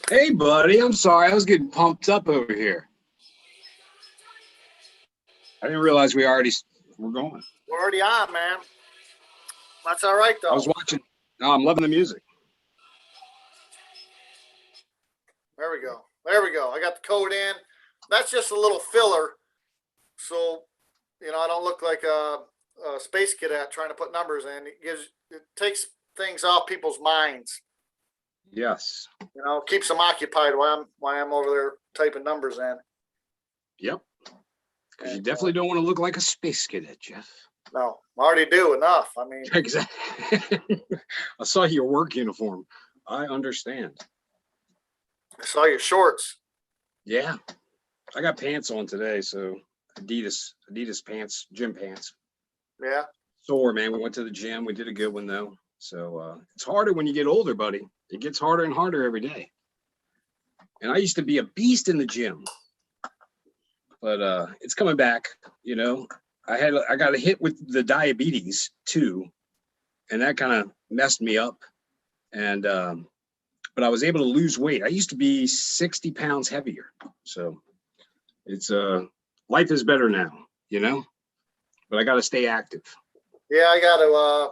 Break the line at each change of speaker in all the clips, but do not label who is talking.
Hey, buddy. I'm sorry. I was getting pumped up over here. I didn't realize we already were going.
We're already on, man. That's all right,
I was
though.
watching. No, I'm loving the music.
There we go. There we go. I got the code in. That's just a little filler. So, I don't look like a space cadet trying to put numbers in. It takes things off people's minds.
Yes.
Keeps them occupied while I'm over there typing numbers in.
Yep. Because you definitely don't want to look like a space cadet, Jeff.
No, I already do enough. I mean,
exactly. I saw your work uniform. I understand.
I saw your shorts.
Yeah. I got pants on today, so Adidas pants, gym pants.
Yeah.
Sore, man. We went to the gym. We did a good one though. So it's harder when you get older, buddy. It gets harder and harder every day. And I used to be a beast in the gym, but it's coming back. I got a hit with the diabetes too, and that kind of messed me up. And but I was able to lose weight. I used to be 60 pounds heavier. So it's life is better now, but I got to stay active.
Yeah, I got to.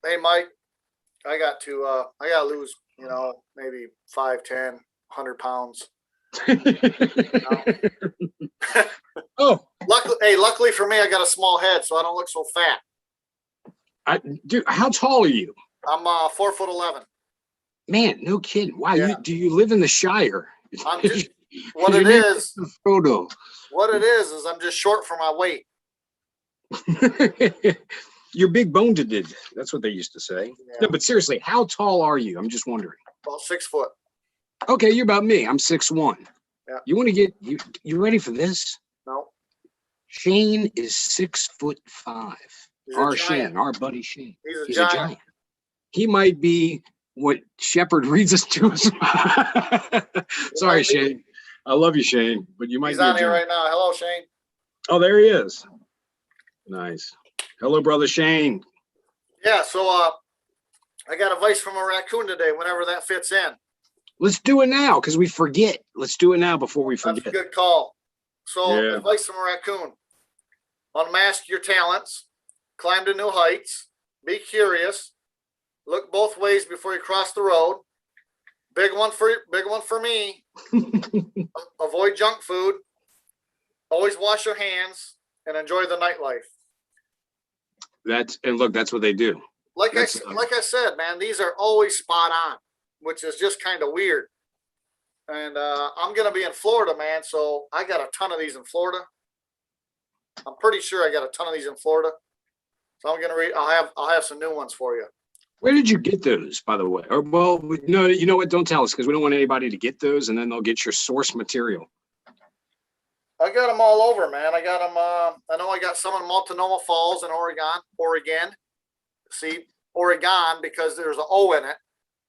Hey, Mike, I got to lose, maybe 5, 10, 100 pounds.
Oh,
luckily for me, I got a small head, so I don't look so fat.
Dude, how tall are you?
I'm 4'11".
Man, no kidding. Wow,
Yeah.
do you live in the Shire?
I'm just what it is.
Frodo.
What it is I'm just short for my weight.
You're big boned. That's what they used to say.
Yeah.
No, but seriously, how tall are you? I'm just wondering.
About 6 foot.
Okay, you're about me. I'm 6'1".
Yeah.
You want to get you ready for this?
No.
Shane is 6'5". Our Shane, our buddy Shane.
He's a giant.
He might be what Shepard reads us to us. Sorry, Shane. I love you, Shane, but you might
He's
be
on here right now. Hello, Shane.
Oh, there he is. Nice. Hello, brother Shane.
Yeah, so I got advice from a raccoon today, whenever that fits in.
Let's do it now, because we forget. Let's do it now before we forget.
That's a good call. So, advice from a raccoon. Unmask your talents. Climb to new heights. Be curious. Look both ways before you cross the road. Big one for me. Avoid junk food. Always wash your hands and enjoy the nightlife.
That's what they do.
Like I said, man, these are always spot on, which is just kind of weird. And I'm gonna be in Florida, man. So I got a ton of these in Florida. I'm pretty sure I got a ton of these in Florida. So I'm gonna read. I'll have some new ones for you.
Where did you get those, by the way? Or well, no, you know what? Don't tell us, because we don't want anybody to get those, and then they'll get your source material.
I got them all over, man. I got them. I know I got some in Multnomah Falls in Oregon. See, Oregon, because there's an O in it,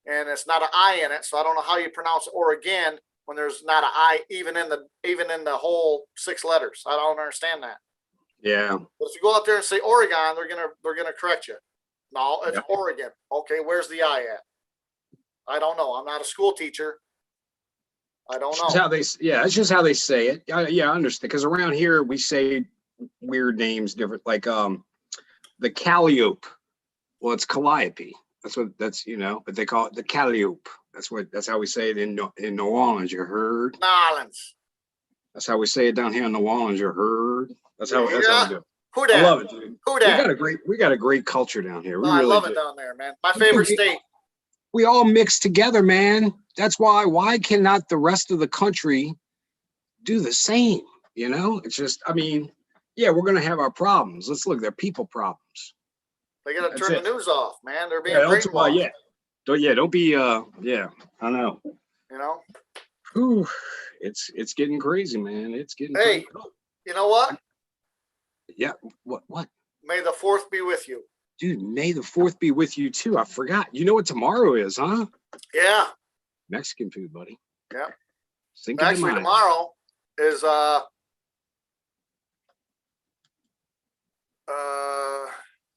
and it's not an I in it. So I don't know how you pronounce Oregon when there's not an I even in the whole 6 letters. I don't understand that.
Yeah.
But if you go out there and say Oregon, they're gonna correct you. No, it's Oregon. Okay, where's the I at? I don't know. I'm not a school teacher. I don't know.
It's just how they say it. I understand. Because around here we say weird names different, like the Calliope. Well, it's Calliope. But they call it the Calliope. That's how we say it in New Orleans. You heard?
New Orleans.
That's how we say it down here in New Orleans. You heard? That's how we do it.
Who dat?
I love it, dude.
Who dat?
We got a great culture down here.
I love it down there, man. My favorite state.
We all mix together, man. That's why cannot the rest of the country do the same? It's just, we're gonna have our problems. Let's look, they're people problems.
They gotta turn the news off, man. They're being brainwashed.
Don't be I know. Whew, it's getting crazy, man. It's getting
Hey,
cool.
You know what?
Yeah, what?
May the 4th be with you.
Dude, may the 4th be with you too. I forgot. You know what tomorrow is, huh?
Yeah.
Mexican food, buddy.
Yeah.
Actually,
tomorrow is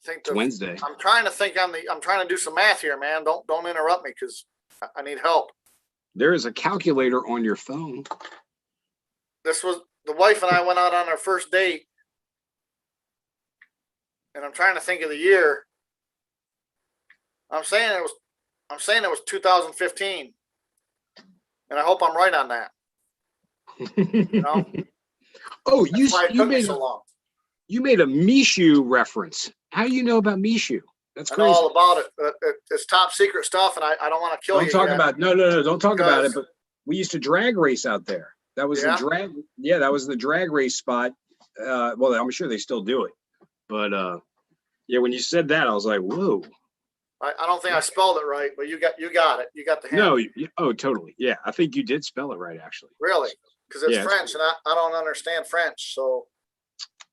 it's Wednesday.
I'm trying to do some math here, man. Don't interrupt me because I need help.
There is a calculator on your phone.
This was the wife and I went out on our first date, and I'm trying to think of the year. I'm saying it was 2015, and I hope I'm right on that. You know?
Oh,
That's why it took me so long.
You made a Mishu reference. How do you know about Mishu? That's crazy.
I know all about it. It's top secret stuff, and I don't want to kill you.
Don't talk about no. Don't talk about it. But we used to drag race out there. That was the drag. Yeah, that was the drag race spot. Well, I'm sure they still do it. But yeah, when you said that, I was like, whoa.
I don't think I spelled it right, but you got it. You got the hint.
No, oh, totally. Yeah, I think you did spell it right, actually.
Really? Because it's French, and I don't understand French, so.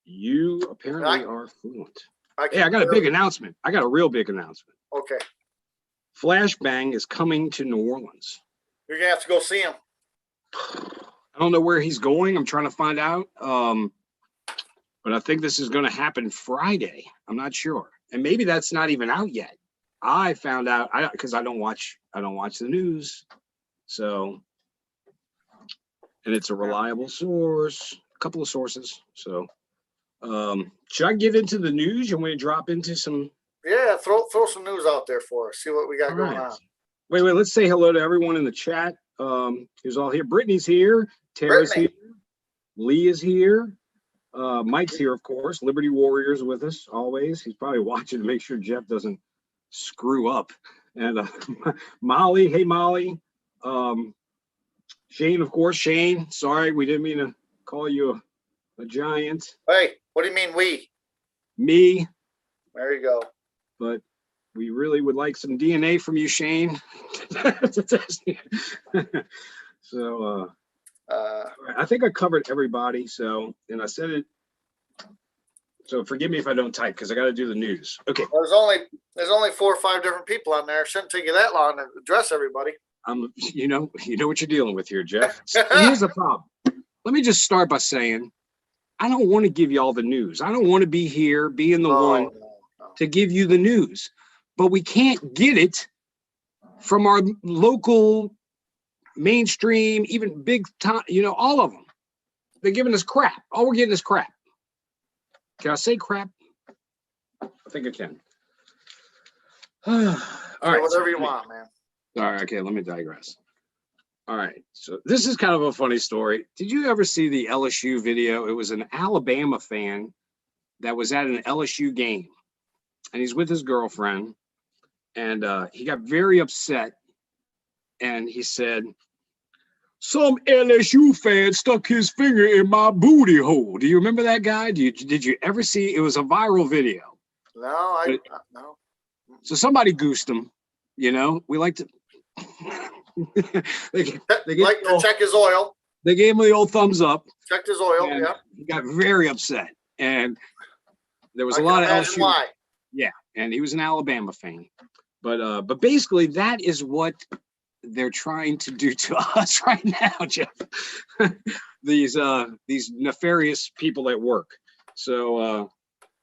You apparently are fluent. Hey, I got a big announcement. I got a real big announcement.
Okay.
Flashbang is coming to New Orleans.
You're gonna have to go see him.
I don't know where he's going. I'm trying to find out. But I think this is going to happen Friday. I'm not sure, and maybe that's not even out yet. I found out because I don't watch the news, so, and it's a reliable source, a couple of sources. So, should I get into the news? You want me to drop into some?
Yeah, throw some news out there for us. See what we got going on.
Wait. Let's say hello to everyone in the chat. Who's all here? Brittany's here. Tara's here. Lee is here. Mike's here, of course. Liberty Warriors with us always. He's probably watching to make sure Jeff doesn't screw up. And Molly, hey Molly. Shane, of course. Shane, sorry, we didn't mean to call you a giant.
Hey, what do you mean we?
Me.
There you go.
But we really would like some DNA from you, Shane. So I think I covered everybody. So, and I said it. So forgive me if I don't type because I got to do the news. Okay.
Well, there's only 4 or 5 different people on there. It shouldn't take you that long to address everybody.
You know what you're dealing with here, Jeff. Here's the problem. Let me just start by saying, I don't want to give you all the news. I don't want to be here being the one to give you the news, but we can't get it from our local mainstream, even big time, all of them. They're giving us crap. All we're getting is crap. Can I say crap? I think I can. All right.
Whatever you want, man.
All right. Okay. Let me digress. All right. So this is kind of a funny story. Did you ever see the LSU video? It was an Alabama fan that was at an LSU game, and he's with his girlfriend, and he got very upset, and he said, "Some LSU fan stuck his finger in my booty hole." Do you remember that guy? Did you ever see? It was a viral video.
No, no.
So somebody goosed him. We like to. they
like to check his oil.
They gave him the old thumbs up.
Checked his oil. Yeah.
He got very upset, and there was a lot of LSU.
Why.
Yeah, and he was an Alabama fan, but basically that is what they're trying to do to us right now, Jeff. These nefarious people at work. So,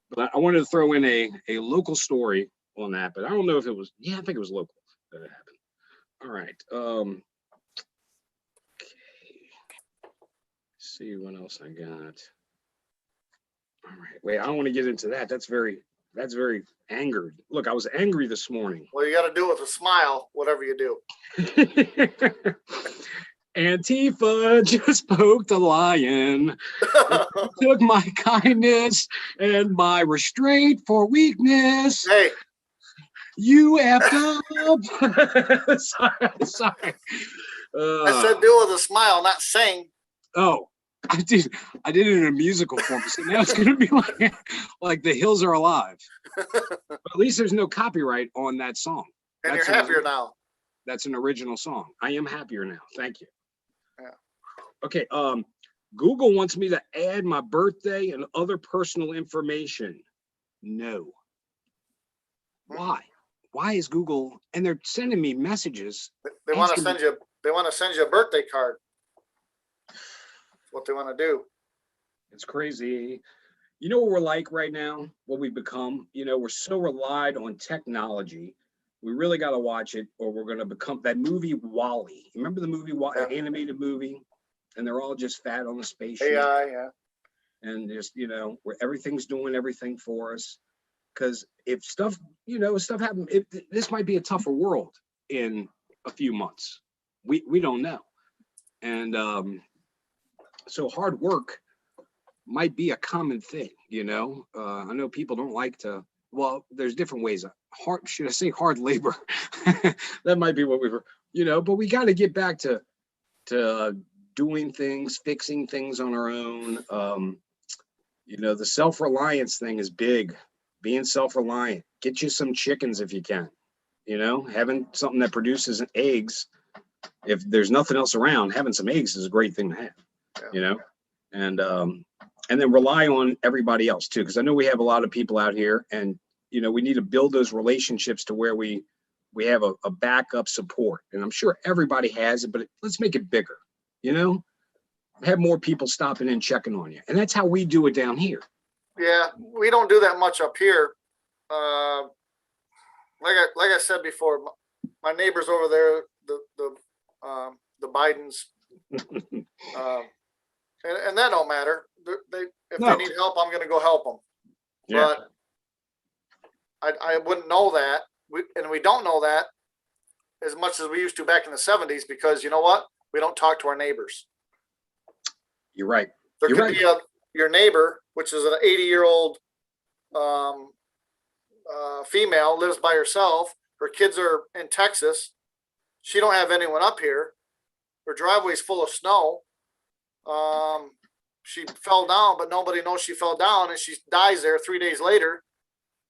but I wanted to throw in a local story on that, but I don't know if it was. Yeah, I think it was local that it happened. All right. Okay. See what else I got. All right. Wait, I don't want to get into that. That's very angered. Look, I was angry this morning.
Well, you got to do it with a smile, whatever you do.
Antifa just poked a lion. Took my kindness and my restraint for weakness.
Hey.
You effed up. Sorry.
I said do it with a smile, not sing.
Oh, I did it in a musical form. So now it's gonna be like The Hills Are Alive. But at least there's no copyright on that song.
And you're happier now.
That's an original song. I am happier now. Thank you.
Yeah.
Okay. Google wants me to add my birthday and other personal information. No. Why? Why is Google, and they're sending me messages?
They want to send you. They want to send you a birthday card. That's what they want to do.
It's crazy. You know what we're like right now? What we've become? We're so relied on technology We really got to watch it, or we're going to become that movie WALL-E. Remember the movie, animated movie, and they're all just fat on the spaceship.
Yeah.
And just, you know, where everything's doing everything for us. Because if stuff, stuff happens, this might be a tougher world in a few months. We don't know. And so hard work might be a common thing, I know people don't like to, well, there's different ways. Should I say hard labor? That might be what we were, but we got to get back to doing things, fixing things on our own. The self-reliance thing is big. Being self-reliant. Get you some chickens if you can. Having something that produces eggs. If there's nothing else around, having some eggs is a great thing to have. And then rely on everybody else too, because I know we have a lot of people out here, and we need to build those relationships to where we have a backup support. And I'm sure everybody has it, but let's make it bigger. Have more people stopping in, checking on you, and that's how we do it down here.
Yeah, we don't do that much up here. Like I said before, my neighbors over there, the Bidens, and that don't matter. If they need help, I'm going to go help them. Yeah. But I wouldn't know that, we don't know that as much as we used to back in the 70s, because you know what? We don't talk to our neighbors.
You're right.
There could be your neighbor, which is an 80-year-old female, lives by herself. Her kids are in Texas. She don't have anyone up here. Her driveway's full of snow. She fell down, but nobody knows she fell down, and she dies there 3 days later.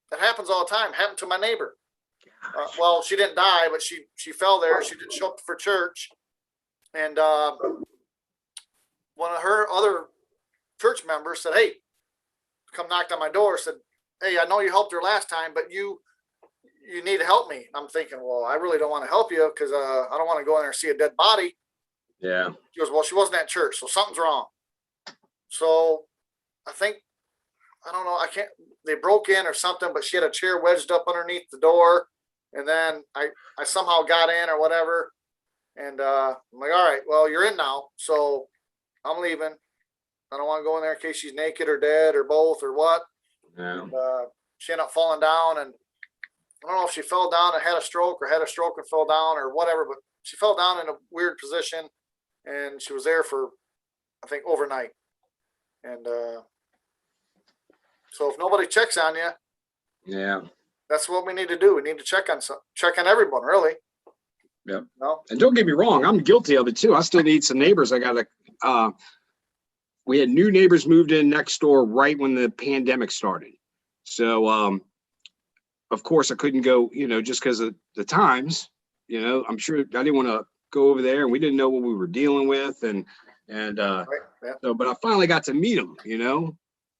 That happens all the time. Happened to my neighbor. Well, she didn't die, but she fell there. She didn't show up for church. And one of her other church members said, "Hey," come knocked on my door, said, "Hey, I know you helped her last time, but you need to help me." I'm thinking, well, I really don't want to help you, because I don't want to go in there and see a dead body.
Yeah.
She goes, "Well, she wasn't at church, so something's wrong." So I think, I don't know, they broke in or something, but she had a chair wedged up underneath the door. And then I somehow got in or whatever. And I'm like, all right, well, you're in now, so I'm leaving. I don't want to go in there in case she's naked or dead or both or what.
Yeah.
And, she ended up falling down, and I don't know if she fell down and had a stroke, or had a stroke and fell down or whatever, but she fell down in a weird position, and she was there for, I think, overnight. And so if nobody checks on you,
yeah,
that's what we need to do. We need to check on everyone, really.
Yeah.
No?
And don't get me wrong, I'm guilty of it too. I still need some neighbors. We had new neighbors moved in next door right when the pandemic started. So, of course I couldn't go, just because of the times, I'm sure I didn't want to go over there, and we didn't know what we were dealing with. And
Right. Yeah.
so, but I finally got to meet them,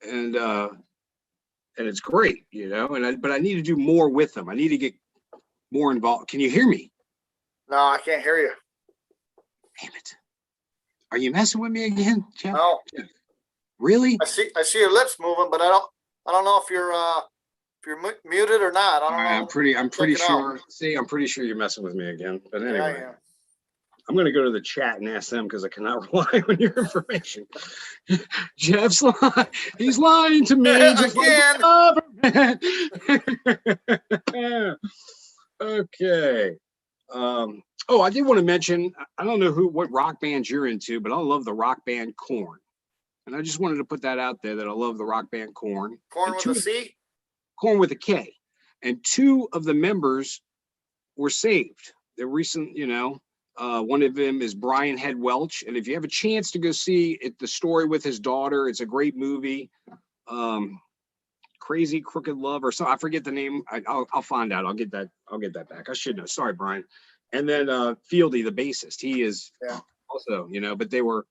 and it's great, but I need to do more with them. I need to get more involved. Can you hear me?
No, I can't hear you.
Damn it. Are you messing with me again, Jeff?
No.
Really?
I see your lips moving, but I don't know if you're muted or not. I don't know.
I'm pretty sure. See, I'm pretty sure you're messing with me again. But anyway,
yeah.
I'm going to go to the chat and ask them, because I cannot rely on your information. Jeff's lying. He's lying to me. Just
Again.
Like okay. I did want to mention, I don't know what rock bands you're into, but I love the rock band Korn. And I just wanted to put that out there, that I love the rock band Korn.
Korn with a C?
Korn with a K. And two of the members were saved. They're recent, one of them is Brian Head Welch. And if you have a chance to go see it, the story with his daughter, it's a great movie. Crazy Crooked Love or so, I forget the name. I'll find out. I'll get that back. I should know. Sorry, Brian. And then Fieldy, the bassist, he is also, but they were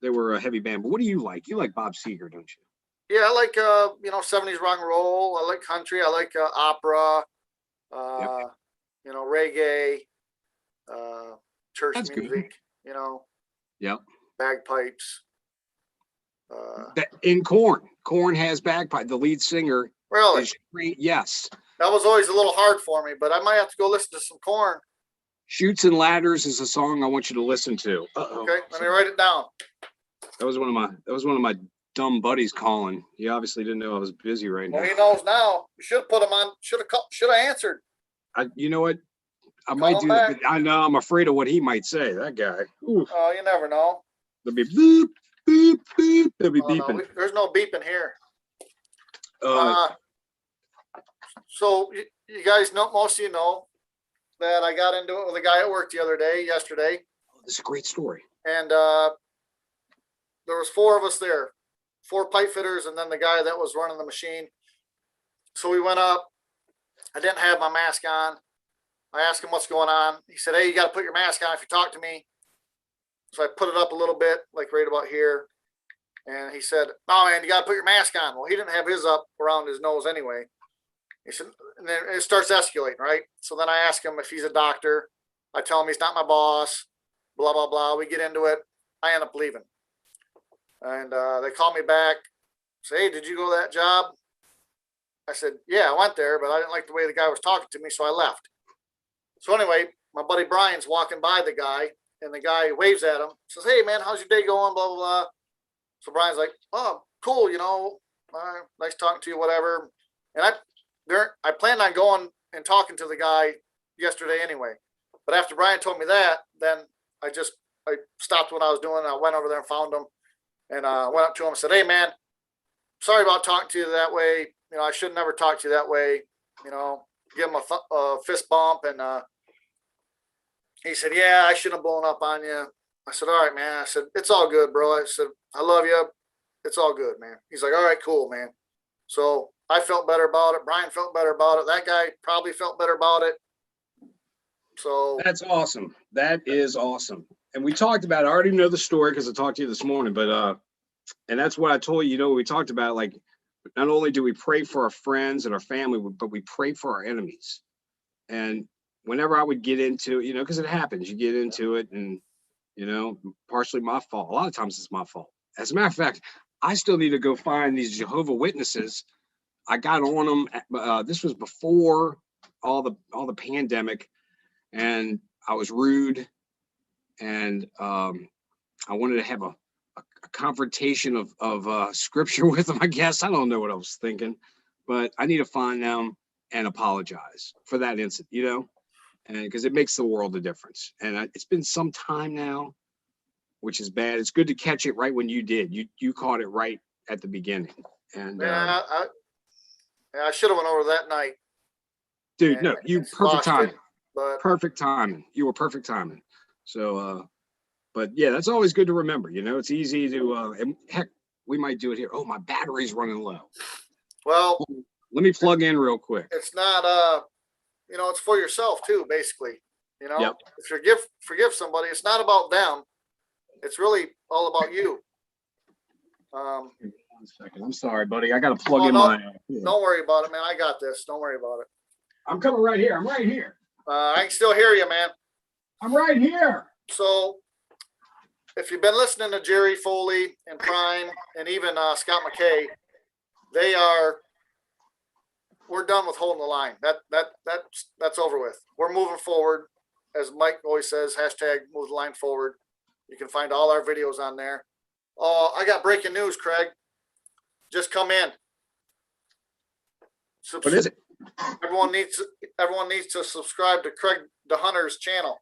a heavy band. But what do you like? You like Bob Seger, don't you?
Yeah, I like 70s rock and roll. I like country. I like opera. Reggae. Church
That's
music.
good. Yep.
Bagpipes.
In Korn has bagpipe. The lead singer.
Really?
Yes.
That was always a little hard for me, but I might have to go listen to some Korn.
Shoots and Ladders is a song I want you to listen to. Uh-oh.
Okay, let me write it down.
That was one of my dumb buddies calling. He obviously didn't know I was busy right now.
Well, he knows now. You should have put him on. Should have answered.
You know what? I
Call
might
him
do that,
back.
but I know I'm afraid of what he might say. That guy. Oof.
Oh, you never know.
There'll be boop, boop, boop. There'll be
Oh, no,
beeping.
there's no beeping here.
Uh,
So you guys know, most of you know that I got into it with a guy at work yesterday,
this is a great story.
and there was 4 of us there, 4 pipe fitters, and then the guy that was running the machine. So we went up. I didn't have my mask on. I asked him what's going on. He said, "Hey, you got to put your mask on if you talk to me." So I put it up a little bit, like right about here. And he said, "Oh man, you got to put your mask on." Well, he didn't have his up around his nose anyway. He said, and then it starts escalating, right? So then I ask him if he's a doctor. I tell him he's not my boss, blah, blah, blah. We get into it. I end up leaving. And they call me back, say, "Hey, did you go to that job?" I said, "Yeah, I went there, but I didn't like the way the guy was talking to me, so I left." So anyway, my buddy Brian's walking by the guy, and the guy waves at him, says, "Hey, man, how's your day going, blah, blah, blah." So Brian's like, "Oh, cool, nice talking to you, whatever." And I planned on going and talking to the guy yesterday anyway. But after Brian told me that, then I stopped what I was doing. And I went over there and found him, and went up to him and said, "Hey, man, sorry about talking to you that way. I should never talk to you that way." Give him a fist bump, and he said, "Yeah, I shouldn't have blown up on you." I said, "All right, man." I said, "It's all good, bro." I said, "I love you. It's all good, man." He's like, "All right, cool, man." So I felt better about it. Brian felt better about it. That guy probably felt better about it. So
That's awesome. That is awesome. And we talked about it. I already know the story because I talked to you this morning, but and that's what I told you, we talked about, like, not only do we pray for our friends and our family, but we pray for our enemies. And whenever I would get into it, because it happens, you get into it, and partially my fault. A lot of times it's my fault. As a matter of fact, I still need to go find these Jehovah Witnesses. I got on them. This was before all the pandemic, and I was rude, and I wanted to have a confrontation of scripture with them. I guess I don't know what I was thinking, but I need to find them and apologize for that incident. And because it makes the world a difference. And it's been some time now, which is bad. It's good to catch it right when you did. You caught it right at the beginning. And
yeah, I should have went over that night.
Dude, no, you perfect timing.
But
perfect timing. You were perfect timing. So, but yeah, that's always good to remember. It's easy to. And heck, we might do it here. Oh, my battery's running low.
Well,
let me plug in real quick.
It's not. It's for yourself too, basically.
Yep.
If you forgive somebody, it's not about them. It's really all about you.
1 second. I'm sorry, buddy. I got to plug in my.
Don't worry about it, man. I got this. Don't worry about it.
I'm coming right here. I'm right here.
I can still hear you, man.
I'm right here.
So, if you've been listening to Jerry Foley and Prime and even Scott McKay, we're done with holding the line. That's over with. We're moving forward, as Mike always says. #move the line forward. You can find all our videos on there. Oh, I got breaking news, Craig. Just come in.
What is it?
Everyone needs to subscribe to Craig the Hunter's channel.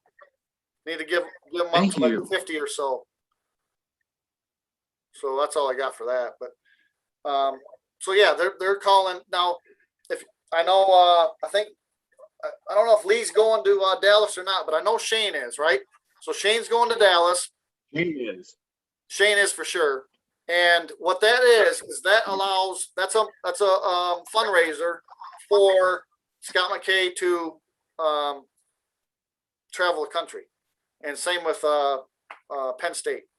Need to give them up
Thank
to like
you.
50 or so. So that's all I got for that. But so yeah, they're calling now. If I know, I don't know if Lee's going to Dallas or not, but I know Shane is, right? So Shane's going to Dallas.
He is.
Shane is for sure. And what that is that allows that's a fundraiser for Scott McKay to travel the country, and same with Penn State.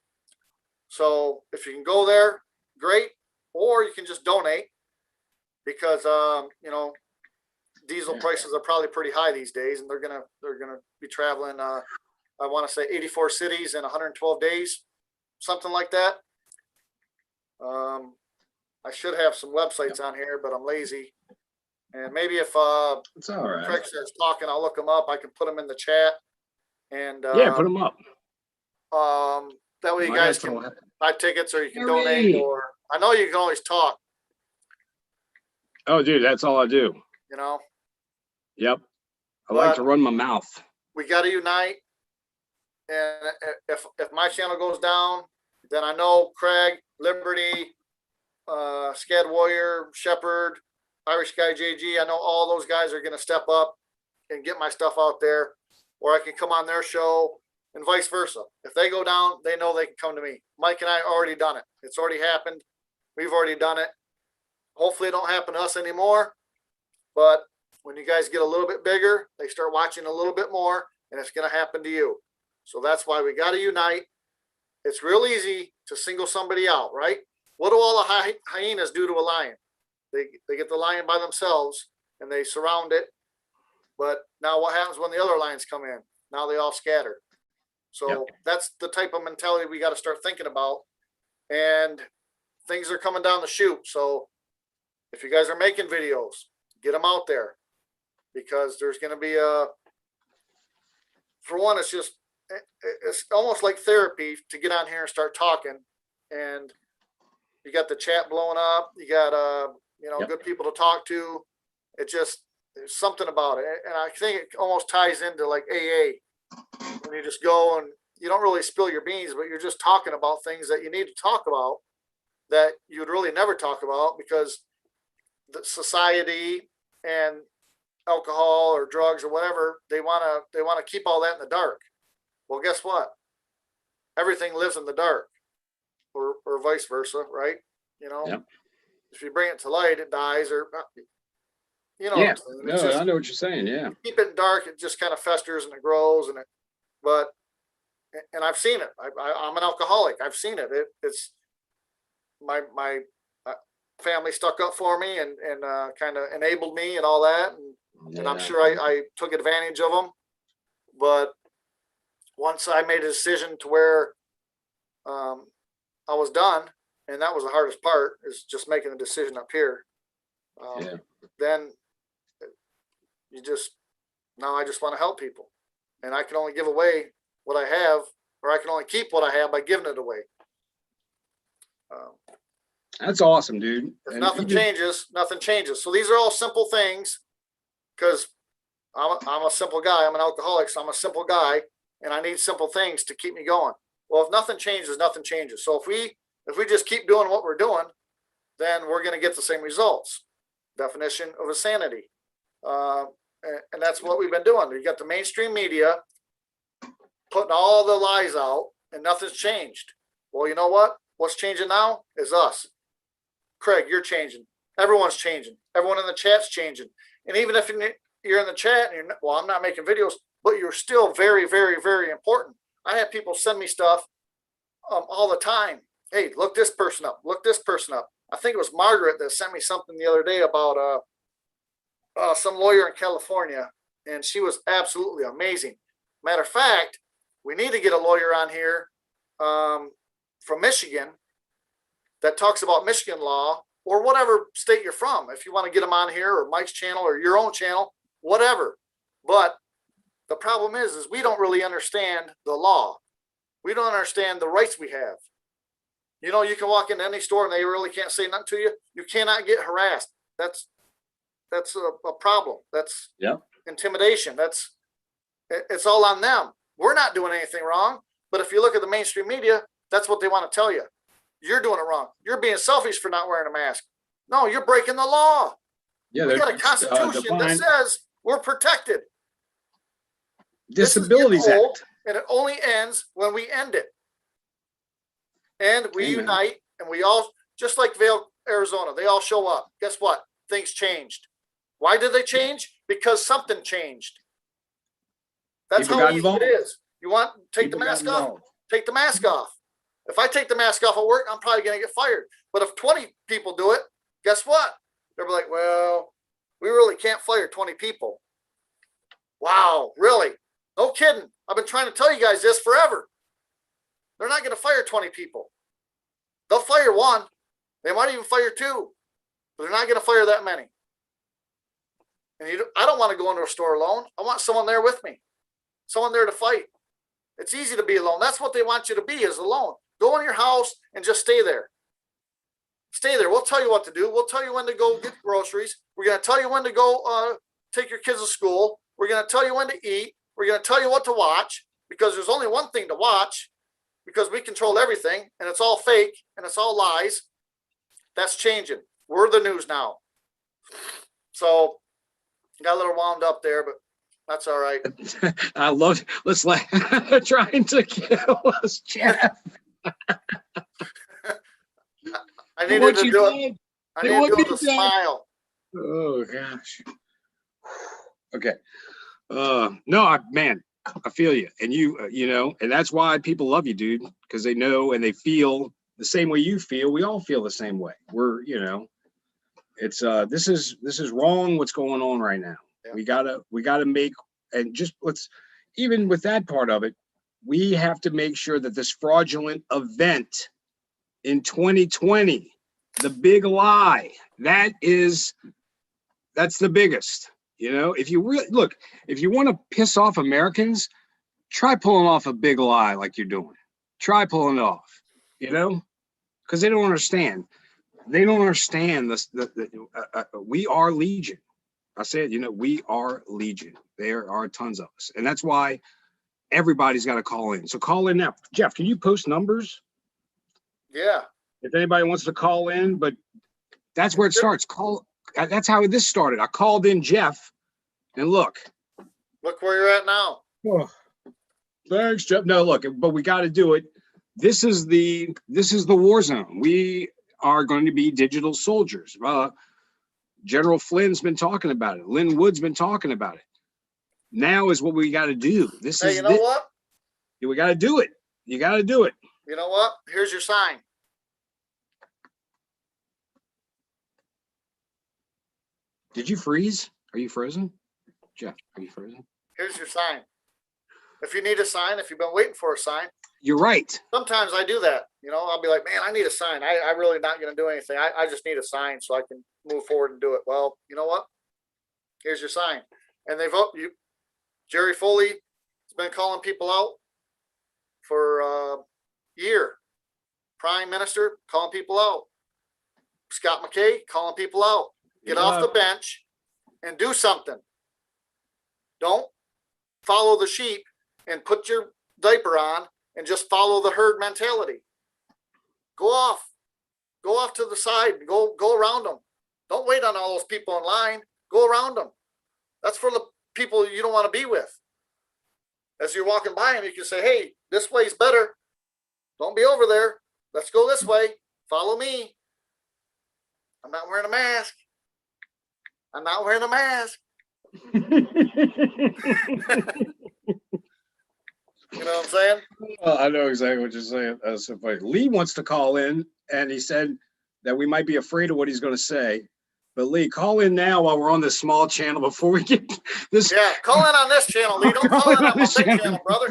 So if you can go there, great, or you can just donate, because diesel prices are probably pretty high these days, and they're gonna be traveling. I want to say 84 cities in 112 days, something like that. I should have some websites on here, but I'm lazy. And maybe if
It's all right.
Craig starts talking, I'll look them up. I can put them in the chat, and
Yeah, put them up.
that way you
My
guys
headphone
can
happened.
buy tickets or you can
Harry.
donate. Or I know you can always talk.
Oh, dude, that's all I do.
You know.
Yep. I like to run my mouth.
We got to unite. And if my channel goes down, then I know Craig, Liberty, Scad Warrior, Shepherd, Irish Guy JG, I know all those guys are going to step up and get my stuff out there, or I can come on their show and vice versa. If they go down, they know they can come to me. Mike and I already done it. It's already happened. We've already done it. Hopefully it don't happen to us anymore. But when you guys get a little bit bigger, they start watching a little bit more, and it's going to happen to you. So that's why we got to unite. It's real easy to single somebody out, right? What do all the hyenas do to a lion? They get the lion by themselves and they surround it. But now what happens when the other lions come in? Now they all scatter. So that's the type of mentality we got to start thinking about. And things are coming down the chute. So if you guys are making videos, get them out there, because there's going to be for one, it's almost like therapy to get on here and start talking. And you got the chat blowing up. You got, good people to talk to. There's something about it. And I think it almost ties into like AA, when you just go and you don't really spill your beans, but you're just talking about things that you need to talk about that you'd really never talk about, because the society and alcohol or drugs or whatever, they want to keep all that in the dark. Well, guess what? Everything lives in the dark, or vice versa, right? If you bring it to light, it dies, or
Yeah, no, I know what you're saying. Yeah,
keep it dark, it just kind of festers and it grows, and I've seen it. I'm an alcoholic. I've seen it. It's my family stuck up for me and kind of enabled me and all that, and I'm sure I took advantage of them. But once I made a decision to where I was done, and that was the hardest part, is just making a decision up here. Then now I just want to help people, and I can only give away what I have, or I can only keep what I have by giving it away.
That's awesome, dude.
If nothing changes, nothing changes. So these are all simple things, because I'm a simple guy. I'm an alcoholic, so I'm a simple guy, and I need simple things to keep me going. Well, if nothing changes, nothing changes. So if we just keep doing what we're doing, then we're going to get the same results. Definition of insanity. And that's what we've been doing. You got the mainstream media putting all the lies out, and nothing's changed. Well, you know what? What's changing now is us. Craig, you're changing. Everyone's changing. Everyone in the chat's changing. And even if you're in the chat and I'm not making videos, but you're still very, very, very important. I have people send me stuff all the time. Hey, look this person up. Look this person up. I think it was Margaret that sent me something the other day about some lawyer in California, and she was absolutely amazing. Matter of fact, we need to get a lawyer on here from Michigan that talks about Michigan law, or whatever state you're from. If you want to get them on here, or Mike's channel, or your own channel, whatever. But the problem is we don't really understand the law. We don't understand the rights we have. You can walk into any store and they really can't say nothing to you. You cannot get harassed. That's a problem. That's intimidation. It's all on them. We're not doing anything wrong. But if you look at the mainstream media, that's what they want to tell you. You're doing it wrong. You're being selfish for not wearing a mask. No, you're breaking the law.
Yeah,
we got a constitution that says we're protected.
Disabilities Act.
And it only ends when we end it. And we unite, and we all, just like Vail, Arizona, they all show up. Guess what? Things changed. Why did they change? Because something changed. That's how easy it is. You want to take the mask off? Take the mask off. If I take the mask off at work, I'm probably going to get fired. But if 20 people do it, guess what? They're like, well, we really can't fire 20 people. Wow, really? No kidding. I've been trying to tell you guys this forever. They're not going to fire 20 people. They'll fire one. They might even fire two. But they're not going to fire that many. And I don't want to go into a store alone. I want someone there with me, someone there to fight. It's easy to be alone. That's what they want you to be, is alone. Go in your house and just stay there. Stay there. We'll tell you what to do. We'll tell you when to go get groceries. We're going to tell you when to go take your kids to school. We're going to tell you when to eat. We're going to tell you what to watch, because there's only one thing to watch, because we control everything, and it's all fake and it's all lies. That's changing. We're the news now. So got a little wound up there, but that's all right.
I love, let's like trying to kill us, Jeff.
I needed to do it. I needed to do it with a smile.
Oh gosh. Okay. No, man, I feel you. And you know, and that's why people love you, dude, because they know and they feel the same way you feel. We all feel the same way. We're, you know, it's this is wrong what's going on right now. Yeah. We gotta make, and just let's, even with that part of it, we have to make sure that this fraudulent event in 2020, the big lie, that's the biggest. You know, if you really look, if you want to piss off Americans, try pulling off a big lie like you're doing. Try pulling it off, you know, because they don't understand. They don't understand this. We are legion. I said, you know, we are legion. There are tons of us. And that's why everybody's got to call in. So call in now. Jeff, can you post numbers?
Yeah.
If anybody wants to call in, but that's where it starts. Call. That's how this started. I called in Jeff, and look
where you're at now.
Oh, thanks, Jeff. No, look, but we got to do it. This is the war zone. We are going to be digital soldiers. General Flynn's been talking about it. Lynn Wood's been talking about it. Now is what we got to do.
Hey, you know what?
We got to do it. You got to do it.
You know what? Here's your sign.
Did you freeze? Are you frozen? Jeff, are you frozen?
Here's your sign. If you need a sign, if you've been waiting for a sign.
You're right.
Sometimes I do that. You know, I'll be like, man, I need a sign. I really not going to do anything. I just need a sign so I can move forward and do it. Well, you know what? Here's your sign. And they vote you. Jerry Foley has been calling people out for a year. Prime Minister calling people out. Scott McKay calling people out. Get off the bench and do something. Don't follow the sheep and put your diaper on and just follow the herd mentality. Go off to the side and go around them. Don't wait on all those people in line. Go around them. That's for the people you don't want to be with. As you're walking by them, you can say, hey, this way's better. Don't be over there. Let's go this way. Follow me. I'm not wearing a mask. I'm not wearing a mask. You know what I'm saying?
Well, I know exactly what you're saying. So funny. Lee wants to call in, and he said that we might be afraid of what he's going to say. But Lee, call in now while we're on this small channel before we get this.
Yeah, call in on this channel, Lee. Don't call in on my big channel, brother.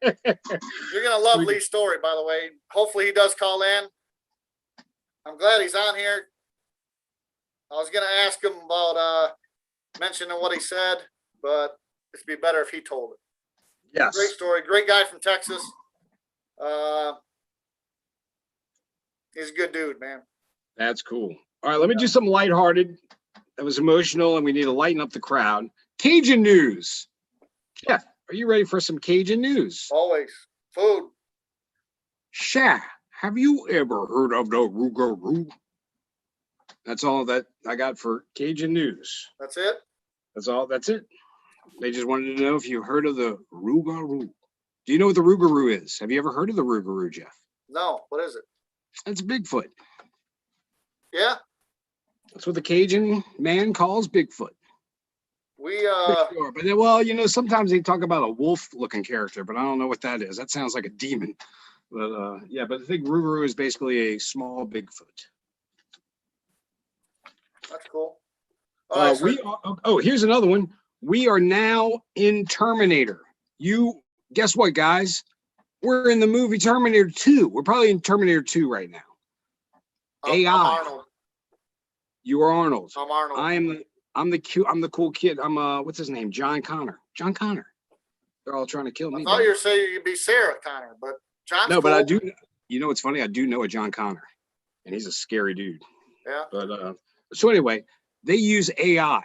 You're going to love Lee's story, by the way. Hopefully he does call in. I'm glad he's on here. I was going to ask him about mentioning what he said, but it'd be better if he told it.
Yes.
Great story. Great guy from Texas. He's a good dude, man.
That's cool. All right, let me do something lighthearted. That was emotional, and we need to lighten up the crowd. Cajun news. Jeff, are you ready for some Cajun news?
Always. Food.
Sha, have you ever heard of the rougarou? That's all that I got for Cajun news.
That's it?
That's all. That's it. They just wanted to know if you heard of the rougarou. Do you know what the rougarou is? Have you ever heard of the rougarou, Jeff?
No. What is it?
It's Bigfoot.
Yeah.
That's what the Cajun man calls Bigfoot. But then, well, you know, sometimes they talk about a wolf-looking character, but I don't know what that is. That sounds like a demon. But yeah, but I think rougarou is basically a small Bigfoot.
That's cool. Right,
here's another one. We are now in Terminator. Guess what, guys? We're in the movie Terminator 2. We're probably in Terminator 2 right now. AI.
I'm Arnold.
You are Arnold.
I'm Arnold.
I am I'm the cool kid. I'm what's his name? John Connor. John Connor. They're all trying to kill me.
I thought you were saying you'd be Sarah Connor, but John's
no,
cool.
but I do. You know what's funny? I do know a John Connor, and he's a scary dude.
Yeah.
But so anyway, they use AI.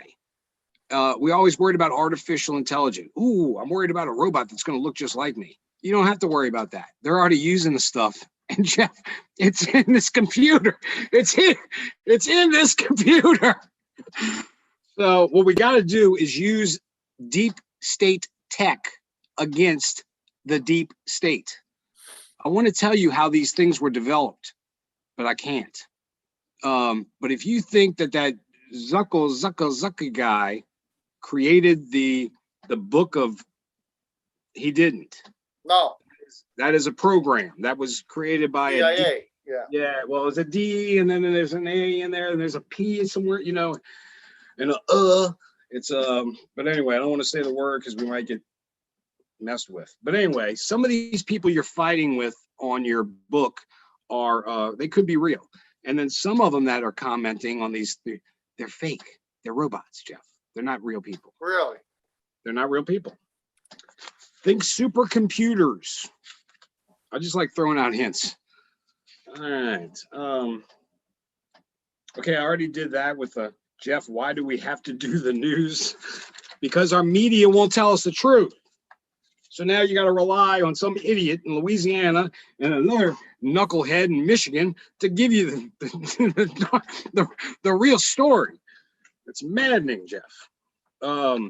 We always worried about artificial intelligence. Ooh, I'm worried about a robot that's going to look just like me. You don't have to worry about that. They're already using the stuff. And Jeff, it's in this computer. It's in this computer. So what we got to do is use deep state tech against the deep state. I want to tell you how these things were developed, but I can't. But if you think that Zucka guy created the book of, he didn't.
No.
That is a program that was created by
CIA.
Yeah. Well, it's a D, and then there's an A in there, and there's a P somewhere, you know, and a It's But anyway, I don't want to say the word because we might get messed with. But anyway, some of these people you're fighting with on your book are they could be real, and then some of them that are commenting on these, they're fake. They're robots, Jeff. They're not real people.
Really?
They're not real people. Think supercomputers. I just like throwing out hints. All right. Okay, I already did that with Jeff. Why do we have to do the news? Because our media won't tell us the truth. So now you got to rely on some idiot in Louisiana and another knucklehead in Michigan to give you the real story. It's maddening, Jeff. All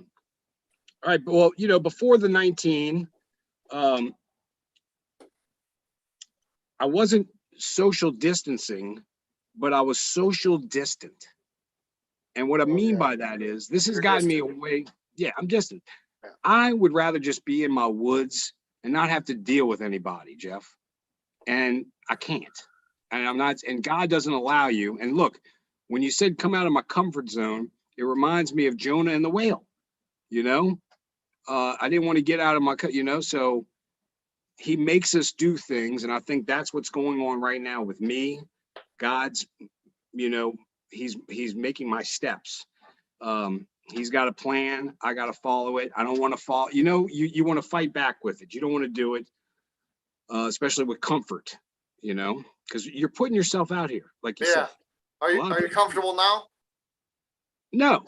right. Well, you know, before the 19, I wasn't social distancing, but I was social distant. And what I mean by that is this has gotten me away. Yeah, I'm distant. I would rather just be in my woods and not have to deal with anybody, Jeff. And I can't. And I'm not, and God doesn't allow you. And look, when you said come out of my comfort zone, it reminds me of Jonah and the whale. You know, I didn't want to get out of my, you know, so he makes us do things. And I think that's what's going on right now with me. God's, you know, he's making my steps. He's got a plan. I got to follow it. I don't want to fall. You know, you want to fight back with it. You don't want to do it, especially with comfort, you know, because you're putting yourself out here. Like you said.
Are you comfortable now?
No.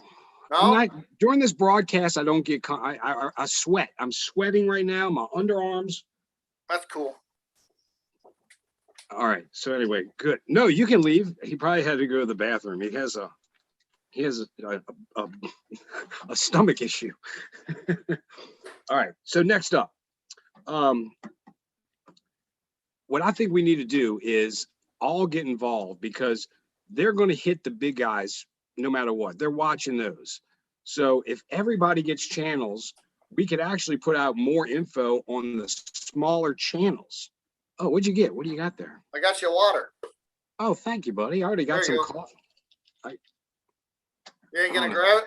No?
I'm not, during this broadcast, I don't get, I sweat. I'm sweating right now. My underarms.
That's cool.
All right. So anyway, good. No, you can leave. He probably had to go to the bathroom. He has a stomach issue. All right. So next up, what I think we need to do is all get involved because they're going to hit the big guys no matter what. They're watching those. So if everybody gets channels, we could actually put out more info on the smaller channels. Oh, what'd you get? What do you got there?
I got you water.
Oh, thank you, buddy. I already got some coffee.
You ain't gonna grab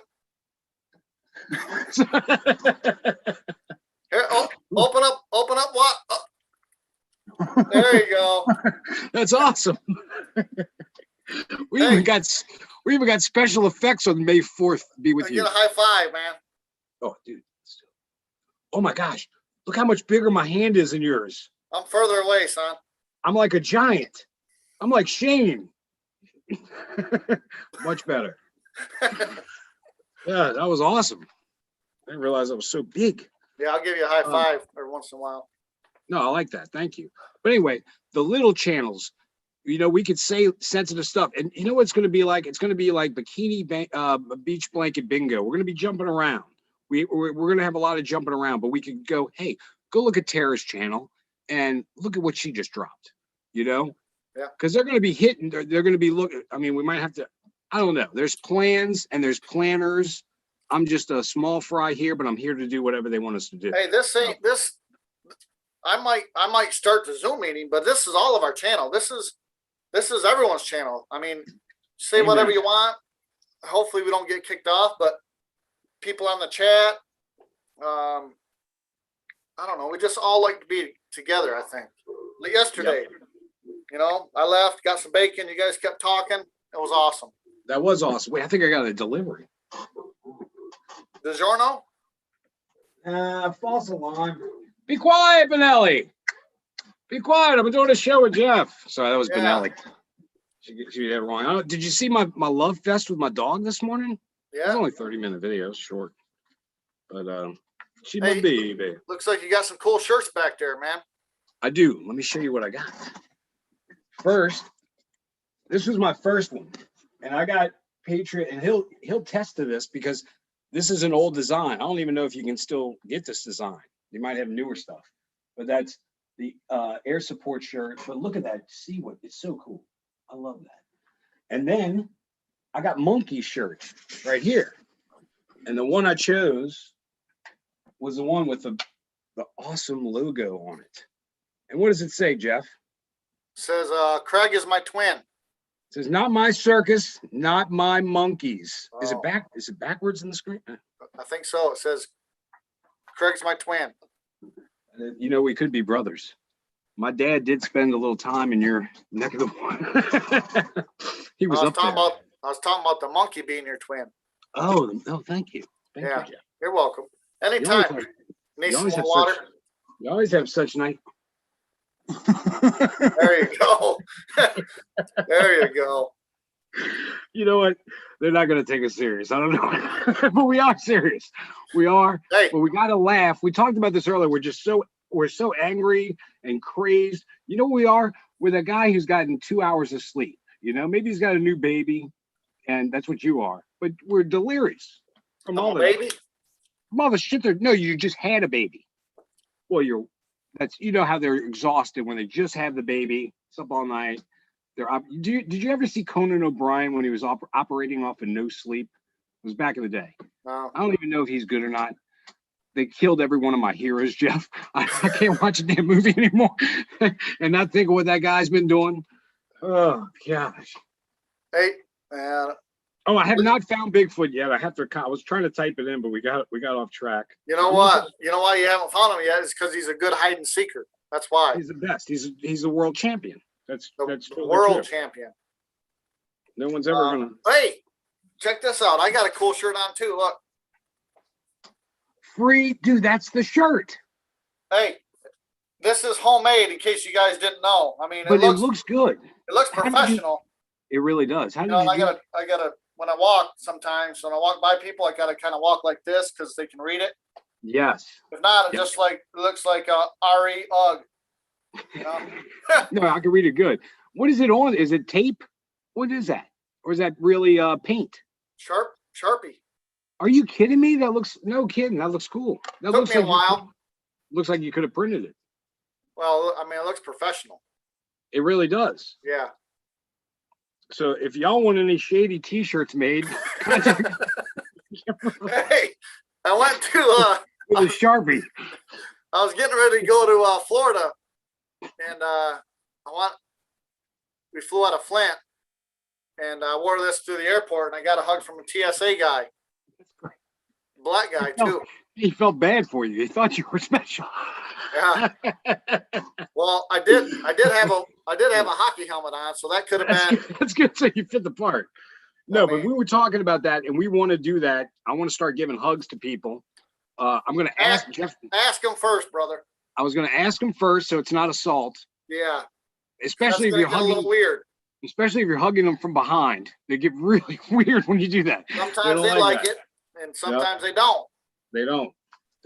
it? Here, open up what? Oh. There you go.
That's awesome. We even got special effects on May 4th. Be with you.
Get a high five, man.
Oh, dude. Oh my gosh. Look how much bigger my hand is than yours.
I'm further away, son.
I'm like a giant. I'm like Shane. Much better. Yeah, that was awesome. I didn't realize I was so big.
Yeah, I'll give you a high five every once in a while.
No, I like that. Thank you. But anyway, the little channels, you know, we could say sensitive stuff. And you know what it's going to be like? It's going to be like bikini beach blanket bingo. We're going to be jumping around. We're going to have a lot of jumping around, but we could go, hey, go look at Tara's channel and look at what she just dropped, you know?
Yeah.
Because they're going to be hitting, they're going to be looking. I mean, we might have to, I don't know. There's plans and there's planners. I'm just a small fry here, but I'm here to do whatever they want us to do.
Hey, this. I might start the Zoom meeting, but this is all of our channel. This is everyone's channel. I mean, say
Amen.
whatever you want. Hopefully we don't get kicked off, but people on the chat, I don't know. We just all like to be together, I think. Like yesterday, you know, I left, got some bacon. You guys kept talking. It was awesome.
That was awesome. Wait, I think I got a delivery.
DiGiorno?
False alarm. Be quiet, Benelli. Be quiet. I'm doing a show with Jeff. Sorry, that was
Yeah.
Benelli. She did it wrong. Did you see my love fest with my dog this morning? It was
Yeah.
only 30-minute video, it's short. But she my
Hey.
baby.
Looks like you got some cool shirts back there, man.
I do. Let me show you what I got. First, this was my first one, and I got Patriot, and he'll test to this because this is an old design. I don't even know if you can still get this design. You might have newer stuff, but that's the air support shirt. But look at that Seawood. It's so cool. I love that. And then I got monkey shirts right here, and the one I chose was the one with the awesome logo on it. And what does it say, Jeff?
Says Craig is my twin.
It says, "Not my circus, not my monkeys." Is
Oh.
it backwards in the screen?
I think so. It says Craig's my twin.
You know, we could be brothers. My dad did spend a little time in your neck of the woods. He was up there.
I was talking about the monkey being your twin.
Oh, thank you. Thank
Yeah.
you, Jeff.
You're welcome.
You always
Anytime.
have-
Need
you
some
always
more
have
water?
such- You always have such nice.
There you go. There you go.
You know what? They're not going to take us serious. I don't know, but we are serious. We are.
Hey,
But we got to laugh. We talked about this earlier. We're so angry and crazed. You know what we are? We're the guy who's gotten 2 hours of sleep. You know, maybe he's got a new baby, and that's what you are. But we're delirious from all
baby.
the shit. No, you just had a baby. Well, you know how they're exhausted when they just have the baby. It's up all night. Did you ever see Conan O'Brien when he was operating off of no sleep? It was back in the day.
No.
I don't even know if he's good or not. They killed every one of my heroes, Jeff. I can't watch a damn movie anymore and not think of what that guy's been doing. Oh gosh.
Hey, man.
Oh, I have not found Bigfoot yet. I was trying to type it in, but we got off track.
You know what? You know why you haven't found him yet? Is because he's a good hide and seeker. That's why.
He's the best. He's the world champion. That's
The
totally
world
true.
champion.
No one's ever gonna.
Hey, check this out. I got a cool shirt on too. Look.
Free, dude. That's the shirt.
Hey, this is homemade. In case you guys didn't know. I mean,
But it looks good.
professional.
How did you- It really does. How
You
did
know,
you
and
do
I gotta. When I walk, sometimes when I walk by people, I gotta kind of walk like this because they can read it.
Yes.
If not, it
Yep.
just like it looks like Ari Ugg. You know?
No, I can read it good. What is it on? Is it tape? What is that? Or is that really paint?
Sharpie.
Are you kidding me? No kidding. That looks cool. That
Took
looks
me a
like
while.
looks like you could have printed it.
Well, I mean, it looks professional.
It really does.
Yeah.
So if y'all want any shady t-shirts made, contact
Hey, I went to
with a Sharpie.
I was getting ready to go to Florida, and we flew out of Flint, and I wore this to the airport, and I got a hug from a TSA guy,
That's great.
black guy
Oh.
too.
He felt bad for you. He thought you were special.
Yeah. Well, I did have a hockey helmet on, so that could have
That's
been.
good. That's good. So you fit the part. No, but we were talking about that, and we want to do that. I want to start giving hugs to people. I'm going to ask Jeff.
Ask him first, brother.
I was going to ask him first, so it's not assault.
Yeah.
Especially if
That's
you're
gonna get a little
hugging.
weird.
Especially if you're hugging them from behind. They get really weird when you do that.
Sometimes
don't
they like
that.
it, and sometimes they don't.
They don't,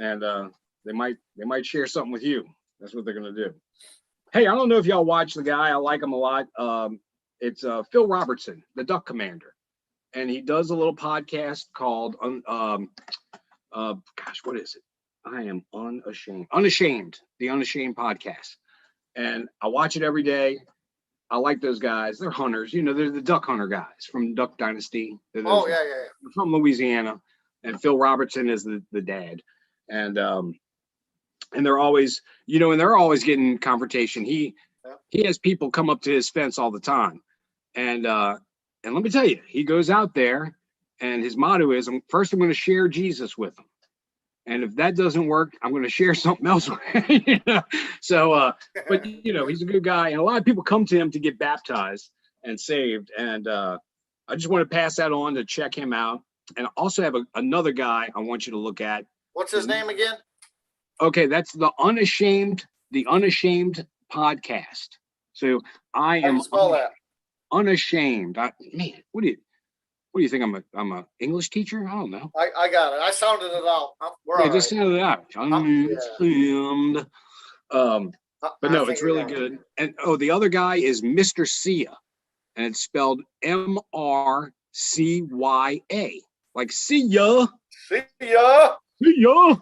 and they might share something with you. That's what they're gonna do. Hey, I don't know if y'all watch the guy. I like him a lot. It's Phil Robertson, the Duck Commander, and he does a little podcast called gosh, what is it? I am unashamed, the Unashamed podcast, and I watch it every day. I like those guys. They're hunters. You know, they're the duck hunter guys from Duck Dynasty.
Oh yeah.
They're from Louisiana, and Phil Robertson is the dad, and they're always, you know, and they're always getting confrontation. He has people come up to his fence all the time, and let me tell you, he goes out there, and his motto is, first I'm going to share Jesus with them, and if that doesn't work, I'm going to share something else with him. You know? So, but you know, he's a good guy, and a lot of people come to him to get baptized and saved, and I just want to pass that on to check him out. And I also have another guy I want you to look at.
What's his name again?
Okay, that's the Unashamed podcast. So I
How do
am
you spell that?
unashamed. Man, what do you think? I'm a English teacher? I don't know.
I got it. I sounded it out. We're
Yeah,
all
just
right.
sound it out. Unashamed. But no, it's really
that.
good. And the other guy is Mr. Sia, and it's spelled MRCYA, like see ya.
See ya.
See ya.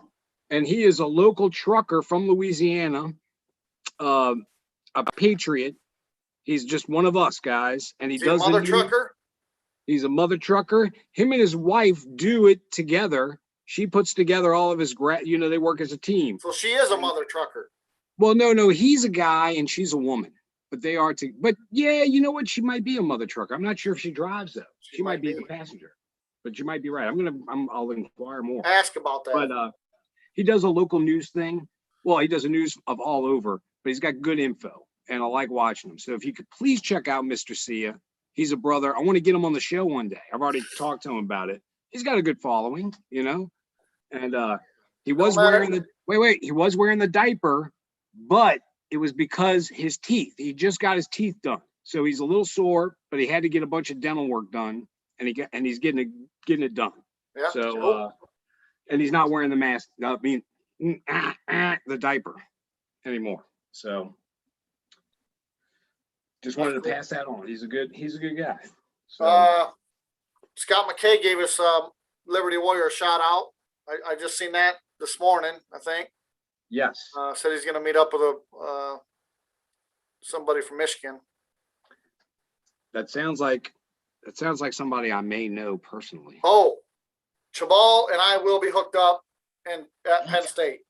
And he is a local trucker from Louisiana, a patriot. He's just one of us guys, and he does
mother trucker.
He's a mother trucker. Him and his wife do it together. She puts together all of his they work as a team.
So she is a mother trucker.
Well, no, he's a guy and she's a woman, but they are but yeah, you know what? She might be a mother trucker. I'm not sure if she drives though. She might be the passenger, but you might be right. I'll inquire more.
Ask about that.
But he does a local news thing. Well, he does a news of all over, but he's got good info and I like watching him. So if you could please check out Mr. Sia, he's a brother. I want to get him on the show one day. I've already talked to him about it. He's got a good following, and he was wearing he was wearing the diaper, but it was because his teeth. He just got his teeth done, so he's a little sore. But he had to get a bunch of dental work done, and he's getting it done.
Yeah.
So and he's not wearing the mask. I mean, the diaper anymore. So just wanted to pass that on. He's a good guy. So,
Scott McKay gave us Liberty Warrior a shout out. I just seen that this morning, I think.
Yes.
Said he's going to meet up with somebody from Michigan.
That sounds like somebody I may know personally.
Oh, Chabal and I will be hooked up at Penn State.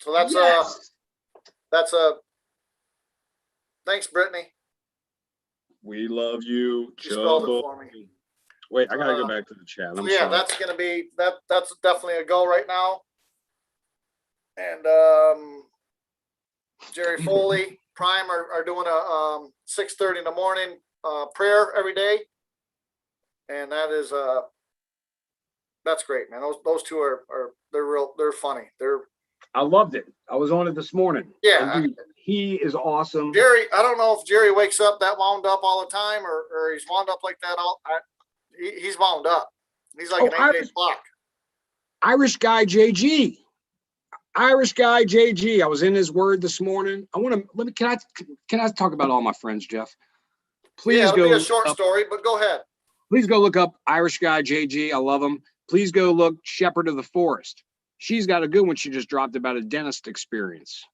So that's thanks, Brittany.
We love you.
She spelled it for me.
Wait, I gotta go back to the chat. I'm
sorry. That's gonna be that's definitely a go right now. And Jerry Foley, Prime are doing a 6:30 in the morning prayer every day, and that is that's great, man. Those two are they're funny.
I loved it. I was on it this morning.
Yeah,
dude, he is awesome.
Jerry, I don't know if Jerry wakes up that wound up all the time, or he's wound up like that he's wound up. He's like an 8-day clock.
Irish guy JG. I was in his word this morning. Can I talk about all my friends, Jeff? Please
it'll be a short story, but go ahead.
Please go look up Irish guy JG. I love him. Please go look Shepherd of the Forest. She's got a good one. She just dropped about a dentist experience.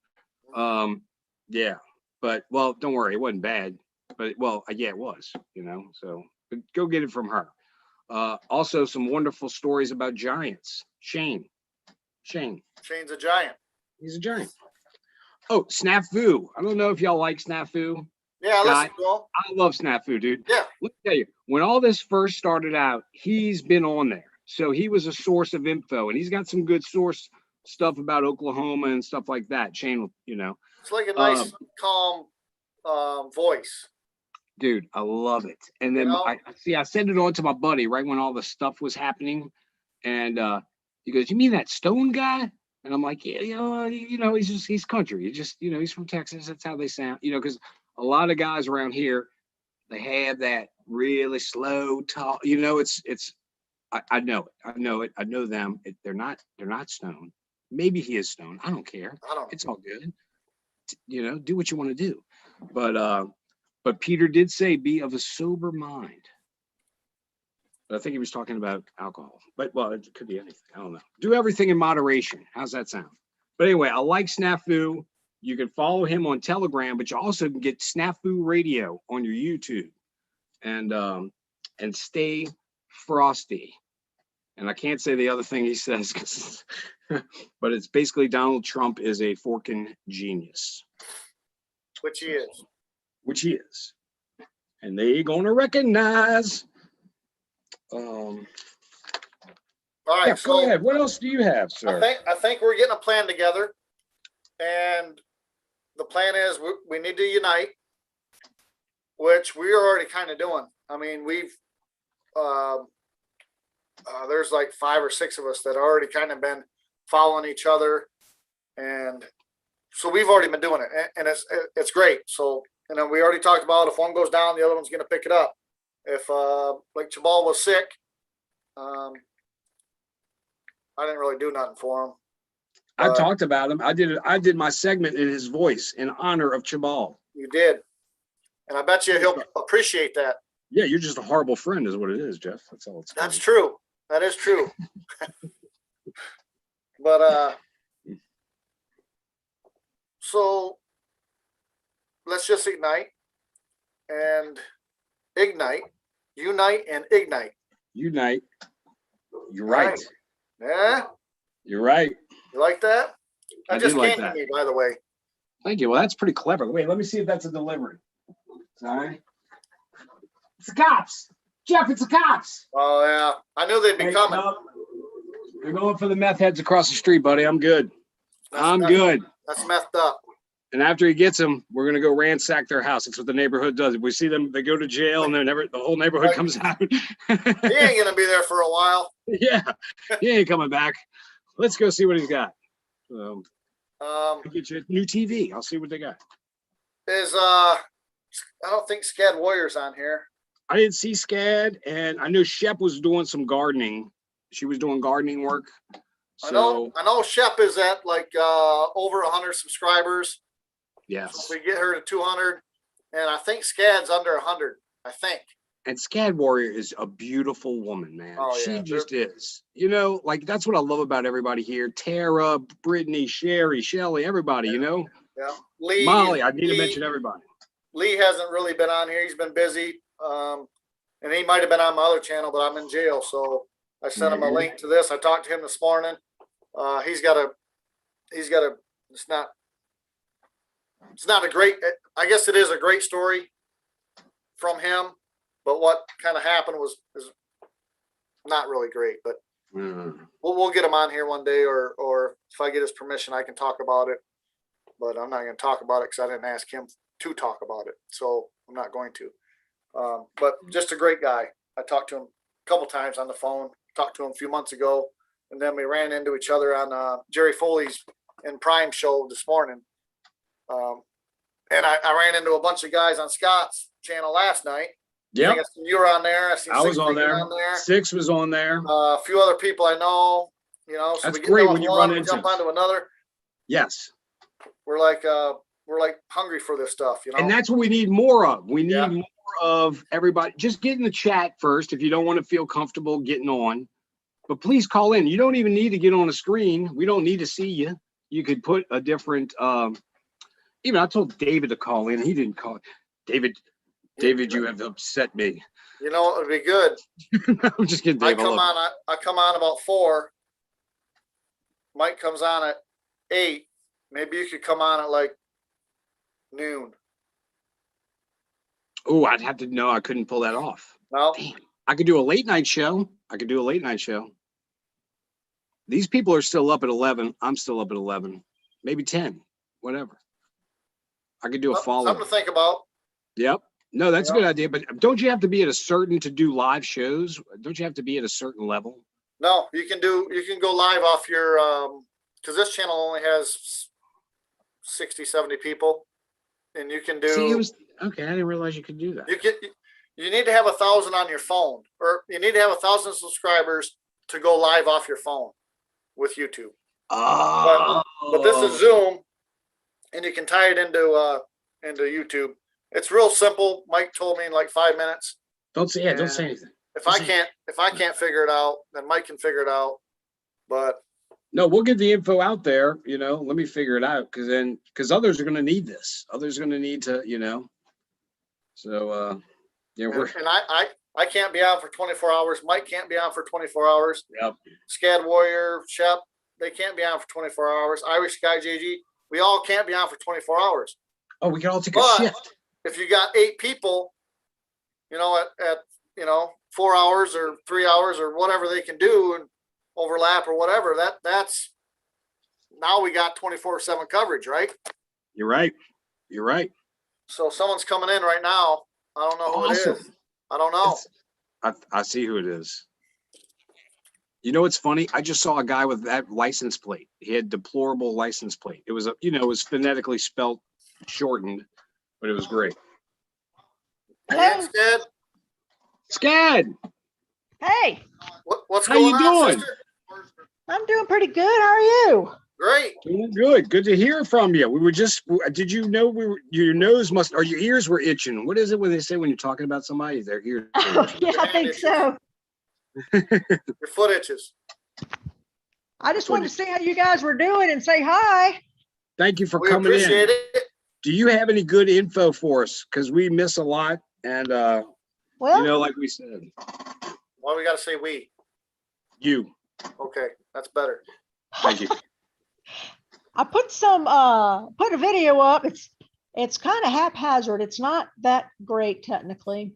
Yeah, but don't worry, it wasn't bad. But yeah, it was. So but go get it from her. Also, some wonderful stories about giants. Shane's
a giant.
He's a giant. Oh, Snafu. I don't know if y'all like Snafu.
Yeah, listen, Joel.
I love Snafu, dude.
Yeah.
Let me tell you, when all this first started out, he's been on there. So he was a source of info, and he's got some good source stuff about Oklahoma and stuff like that. Shane,
It's like a nice, calm voice.
Dude, I love it. And then I sent it on to my buddy right when all the stuff was happening. And he goes, "You mean that Stone guy?" And I'm like, "Yeah, he's country. He's from Texas. That's how they sound. Because a lot of guys around here, they have that really slow talk. I know it. I know it. I know them. They're not Stone. Maybe he is Stone. I don't care. It's all good. Do what you want to do. But Peter did say, be of a sober mind. But I think he was talking about alcohol. But it could be anything. I don't know. Do everything in moderation. How's that sound? But anyway, I like Snafu. You can follow him on Telegram, but you also can get Snafu Radio on your YouTube. And stay frosty. And I can't say the other thing he says, but it's basically Donald Trump is a forking genius.
Which he is.
And they gonna recognize. All right, yeah, so go ahead. What else do you have, sir?
I think we're getting a plan together, and the plan is we need to unite, which we are already kind of doing. I mean, we've there's like 5 or 6 of us that already kind of been following each other, and so we've already been doing it, and it's great. So, and then we already talked about if one goes down, the other one's going to pick it up. If like Chabal was sick, I didn't really do nothing for him.
I talked about him. I did my segment in his voice in honor of Chabal.
You did, and I bet you he'll appreciate that.
Yeah, you're just a horrible friend, is what it is, Jeff. That's all.
That's true. That is true. But so let's just unite and ignite.
Unite. You're right.
Yeah.
You're right.
You like that?
I
just
do like
came
that.
to me, by the way.
Thank you. Well, that's pretty clever. Wait, let me see if that's a delivery. Sorry. It's the cops. Jeff, it's the cops.
Oh, yeah. I knew they'd be coming.
They're going for the meth heads across the street, buddy. I'm good. I'm good.
That's methed up.
And after he gets them, we're going to go ransack their house. That's what the neighborhood does. If we see them, they go to jail, and then the whole neighborhood comes out.
He ain't going to be there for a while.
Yeah. He ain't coming back. Let's go see what he's got. I'll get you a new TV. I'll see what they got.
I don't think Scad Warrior's on here.
I didn't see Scad, and I know Shep was doing some gardening. She was doing gardening work. So,
I know Shep is at like over 100 subscribers.
Yes.
So if we get her to 200, and I think Scad's under 100, I think.
And Scad Warrior is a beautiful woman, man.
Oh, yeah.
She just is. You know, like that's what I love about everybody here. Tara, Brittany, Sherry, Shelly, everybody, you know?
Yeah. Lee.
Molly, I need to mention everybody.
Lee hasn't really been on here. He's been busy. And he might have been on my other channel, but I'm in jail. So I sent him a link to this. I talked to him this morning. It's not a great, I guess it is a great story from him, but what kind of happened is not really great, but we'll get him on here one day, or if I get his permission, I can talk about it, but I'm not going to talk about it because I didn't ask him to talk about it. So I'm not going to, but just a great guy. I talked to him a couple times on the phone, talked to him a few months ago, and then we ran into each other on Jerry Foley's in Prime show this morning. And I ran into a bunch of guys on Scott's channel last night.
Yeah,
you were on there.
I was on there. Six was on there.
A few other people I know. You know, so
that's great when you run into.
Jump onto another.
Yes.
We're like hungry for this stuff, you know.
And that's what we need more of. We need more of everybody. Just get in the chat first if you don't want to feel comfortable getting on. But please call in. You don't even need to get on a screen. We don't need to see you. You could put a different. Even I told David to call in. He didn't call. David, you have upset me.
You know, it would be good.
I'm just kidding, Dave.
I come on about 4. Mike comes on at 8. Maybe you could come on at like noon.
Oh, I'd have to know. I couldn't pull that off.
No.
Damn. I could do a late night show. These people are still up at 11. I'm still up at 11. Maybe 10. Whatever. I could do a follow.
Something to think about.
Yep. No, that's a good idea. But don't you have to be at a certain to do live shows? Don't you have to be at a certain level?
No, you can go live off your because this channel only has 60, 70 people, and you can do.
See, okay. I didn't realize you could do that.
You need to have 1,000 on your phone, or you need to have 1,000 subscribers to go live off your phone with YouTube.
Oh.
But this is Zoom, and you can tie it into YouTube. It's real simple. Mike told me in like 5 minutes.
Don't say anything.
If I can't figure it out, then Mike can figure it out. But
no, we'll get the info out there. You know, let me figure it out because others are going to need this. Others are going to need to, you know. So yeah,
and I can't be on for 24 hours. Mike can't be on for 24 hours.
Yep.
Scad Warrior, Shep, they can't be on for 24 hours. Irish Sky JG, we all can't be on for 24 hours.
Oh, we can all take a shift.
If you got 8 people, you know, at 4 hours or 3 hours or whatever they can do and overlap or whatever, that's now we got 24/7 coverage, right?
You're right.
So someone's coming in right now. I don't know who it is. I don't know.
I see who it is. You know what's funny? I just saw a guy with that license plate. He had deplorable license plate. It was it was phonetically spelt shortened, but it was great.
Hey, Scad.
Scad,
Hey,
What's
how
going
you
on,
doing?
sister?
I'm doing pretty good. How are you?
Great.
Doing good. Good to hear from you. We were just. Did you know your nose must or your ears were itching? What is it when they say when you're talking about somebody, their ears? are
Oh,
itching?
yeah, I think so.
Your foot itches.
I just wanted to see how you guys were doing and say hi.
Thank you for
We
coming in.
appreciate it.
Do you have any good info for us? Because we miss a lot, and
Well,
like we said,
Why we got to say we?
you.
Okay, that's better.
Thank you.
I put put a video up. It's kind of haphazard. It's not that great technically.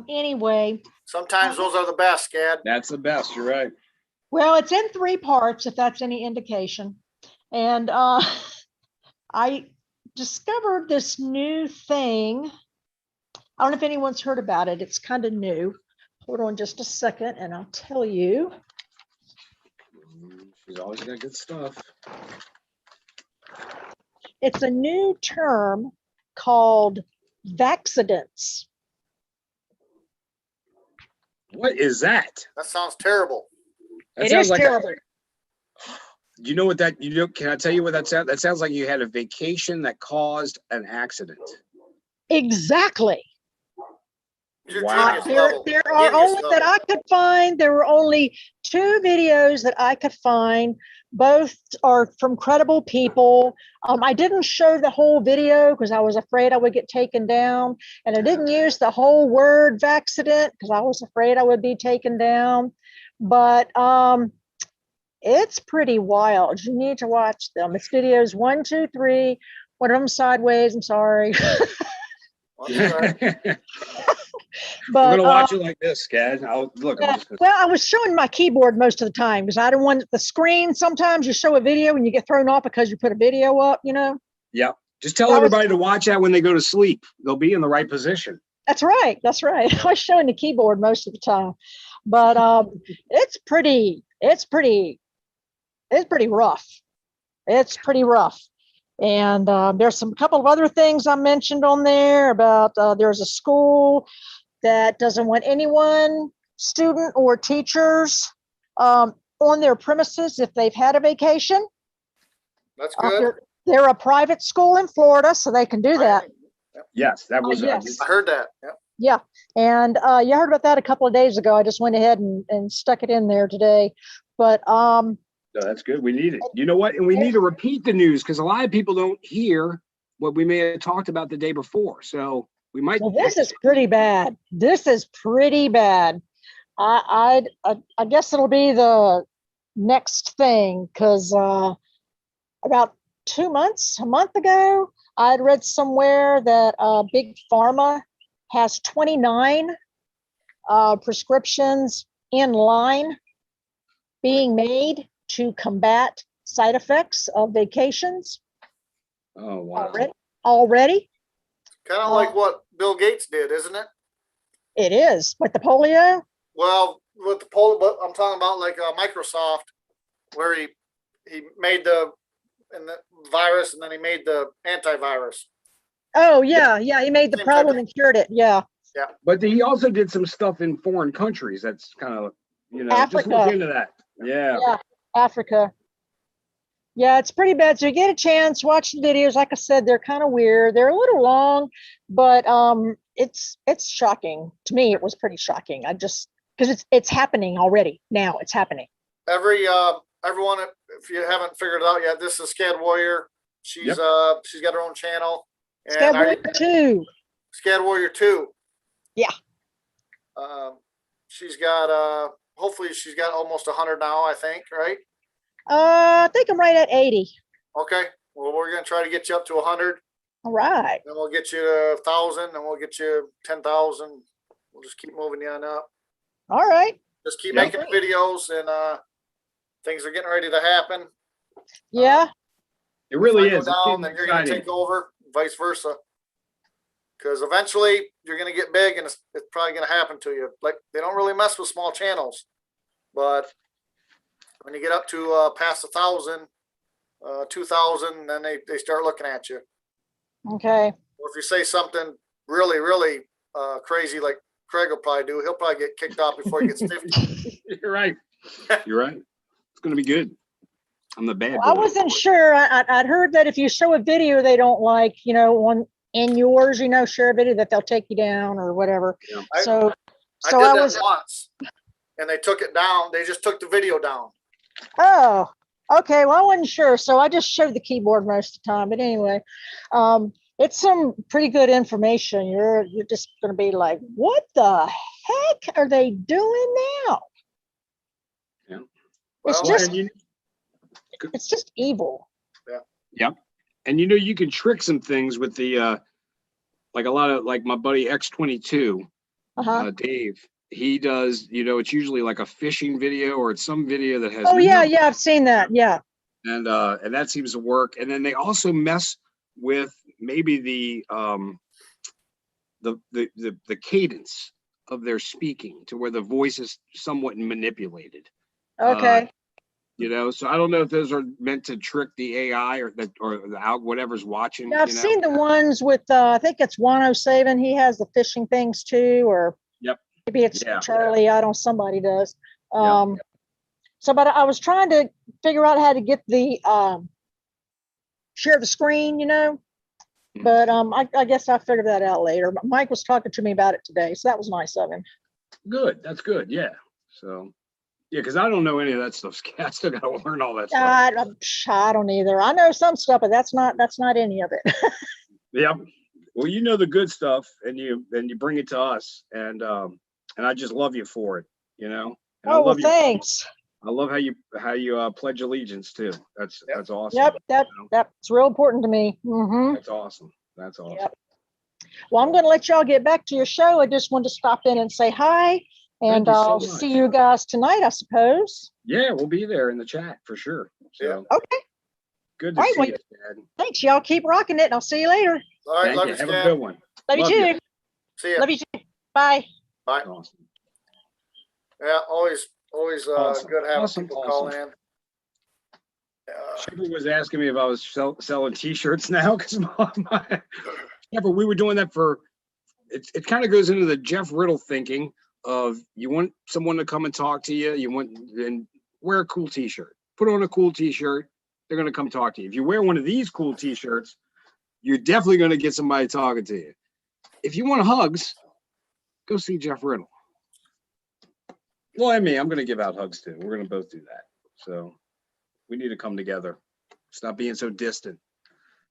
Anyway,
Sometimes those are the best, Scad.
That's the best. You're right.
well, it's in 3 parts, if that's any indication. And I discovered this new thing. I don't know if anyone's heard about it. It's kind of new. Hold on just a second and I'll tell you.
She's always got good stuff.
It's a new term called vaxidents.
What is that?
That sounds terrible.
That
It
sounds
is
like
terrible.
you know what that you know? Can I tell you what that sounds? That sounds like you had a vacation that caused an accident.
Exactly.
Your
Wow.
genius
There
level.
are
Genius
only that
level.
I could find. There were only 2 videos that I could find. Both are from credible people. I didn't show the whole video because I was afraid I would get taken down. And I didn't use the whole word vaccident because I was afraid I would be taken down. But it's pretty wild. You need to watch them. It's videos 1, 2, 3. One of them sideways. I'm sorry.
That's all right.
But
We're gonna watch it like this, Scad. Look.
yeah,
I'm just gonna,
well, I was showing my keyboard most of the time because I don't want the screen. Sometimes you show a video and you get thrown off because you put a video up,
yeah. Just tell
I was-
everybody to watch that when they go to sleep. They'll be in the right position.
That's right. That's right. I was showing the keyboard most of the time. But it's pretty rough. It's pretty rough. And there's a couple of other things I mentioned on there about there's a school that doesn't want anyone, student or teachers, on their premises if they've had a vacation.
That's good.
They're a private school in Florida, so they can do that.
Yes, that was.
yes.
I heard that. Yep.
Yeah. And you heard about that a couple of days ago. I just went ahead and stuck it in there today. But
No, that's good. We need it. You know what? And we need to repeat the news because a lot of people don't hear what we may have talked about the day before. So we might.
well, this is pretty bad. This is pretty bad. I guess it'll be the next thing because about a month ago, I'd read somewhere that Big Pharma has 29 prescriptions in line being made to combat side effects of vacations
Oh wow.
already.
Kind of like what Bill Gates did, isn't it?
It is. With the polio?
Well, with the poll, but I'm talking about like Microsoft, where he made the virus and then he made the antivirus.
Oh, yeah. Yeah. He made the
Same
problem
type
and cured it. Yeah.
But he also did some stuff in foreign countries. That's kind of just look
Africa.
into that. Yeah.
Yeah. Africa. Yeah, it's pretty bad. So you get a chance, watch the videos. Like I said, they're kind of weird. They're a little long, but it's shocking. To me, it was pretty shocking. Because it's happening already. Now it's happening.
Everyone, if you haven't figured it out yet, this is Scad Warrior. She's she's got her own channel. And
Scad Warrior 2.
Scad Warrior 2.
Yeah.
She's got hopefully she's got almost 100 now, I think, right?
I think I'm right at 80.
Okay. Well, we're gonna try to get you up to 100.
All right.
Then we'll get you to 1,000, and we'll get you 10,000. We'll just keep moving you on up.
All right.
Just keep
Yeah.
making videos, and things are getting ready to happen.
Yeah.
It really
If I
is.
go
It's
down,
getting
then you're gonna
exciting.
take over, vice versa. Because eventually you're gonna get big, and it's probably gonna happen to you. Like they don't really mess with small channels. But when you get up to past 1,000, 2,000, then they start looking at you.
Okay.
Or if you say something really, really crazy like Craig will probably do, he'll probably get kicked off before he gets 50.
You're right. You're right. It's going to be good. I'm the bad boy.
I wasn't sure. I'd heard that if you show a video they don't like, in yours, share a video that they'll take you down or whatever.
Yeah.
I
So
did
I
that
was,
once, and they took it down. They just took the video down.
oh, okay. Well, I wasn't sure. So I just showed the keyboard most of the time. But anyway, it's some pretty good information. You're just going to be like, what the heck are they doing now?
Yeah.
It's
Well,
just, it's just evil.
Yep. And you can trick some things with the like a lot of like my buddy X22,
Uh-huh.
Dave. He does, it's usually like a fishing video or it's some video that has
Oh yeah,
nothing.
yeah, I've seen that. Yeah.
And that seems to work. And then they also mess with maybe the cadence of their speaking to where the voice is somewhat manipulated.
Okay.
So I don't know if those are meant to trick the AI or whatever's watching.
Yeah, I've seen the ones with I think it's 107. He has the fishing things too, or
Yep.
Maybe it's
Yeah.
Charlie. I don't. Somebody does.
Yep.
So, but I was trying to figure out how to get the share the screen, But I guess I figured that out later. But Mike was talking to me about it today, so that was nice of him.
Good. That's good. Yeah. So. Yeah, because I don't know any of that stuff. I still got to learn all that stuff.
I don't either. I know some stuff, but that's not any of it.
Yep. Well, you know the good stuff, and you bring it to us, and I just love you for it. And I love you.
Thanks.
I love how you pledge allegiance too. That's awesome.
Yep, that's real important to me. Mm-hmm.
That's awesome. That's awesome.
Yep. Well, I'm going to let y'all get back to your show. I just wanted to stop in and say hi. And I'll see you guys tonight, I suppose.
Yeah, we'll be there in the chat for sure. So
okay.
Good to see you, Dad.
Thanks, y'all. Keep rocking it, and I'll see you later.
All right, love you.
Have a good one.
Love you too.
See ya.
Love you too. Bye.
Bye.
Awesome.
Yeah, always
Awesome.
good having
Awesome.
people call in.
Shepard was asking me if I was selling T-shirts now because but we were doing that for. It kind of goes into the Jeff Riddle thinking of you want someone to come and talk to you. You want and wear a cool T-shirt. Put on a cool T-shirt. They're going to come talk to you. If you wear one of these cool T-shirts, you're definitely going to get somebody talking to you. If you want hugs, go see Jeff Riddle. Well, I'm going to give out hugs too. We're going to both do that. So we need to come together. Stop being so distant.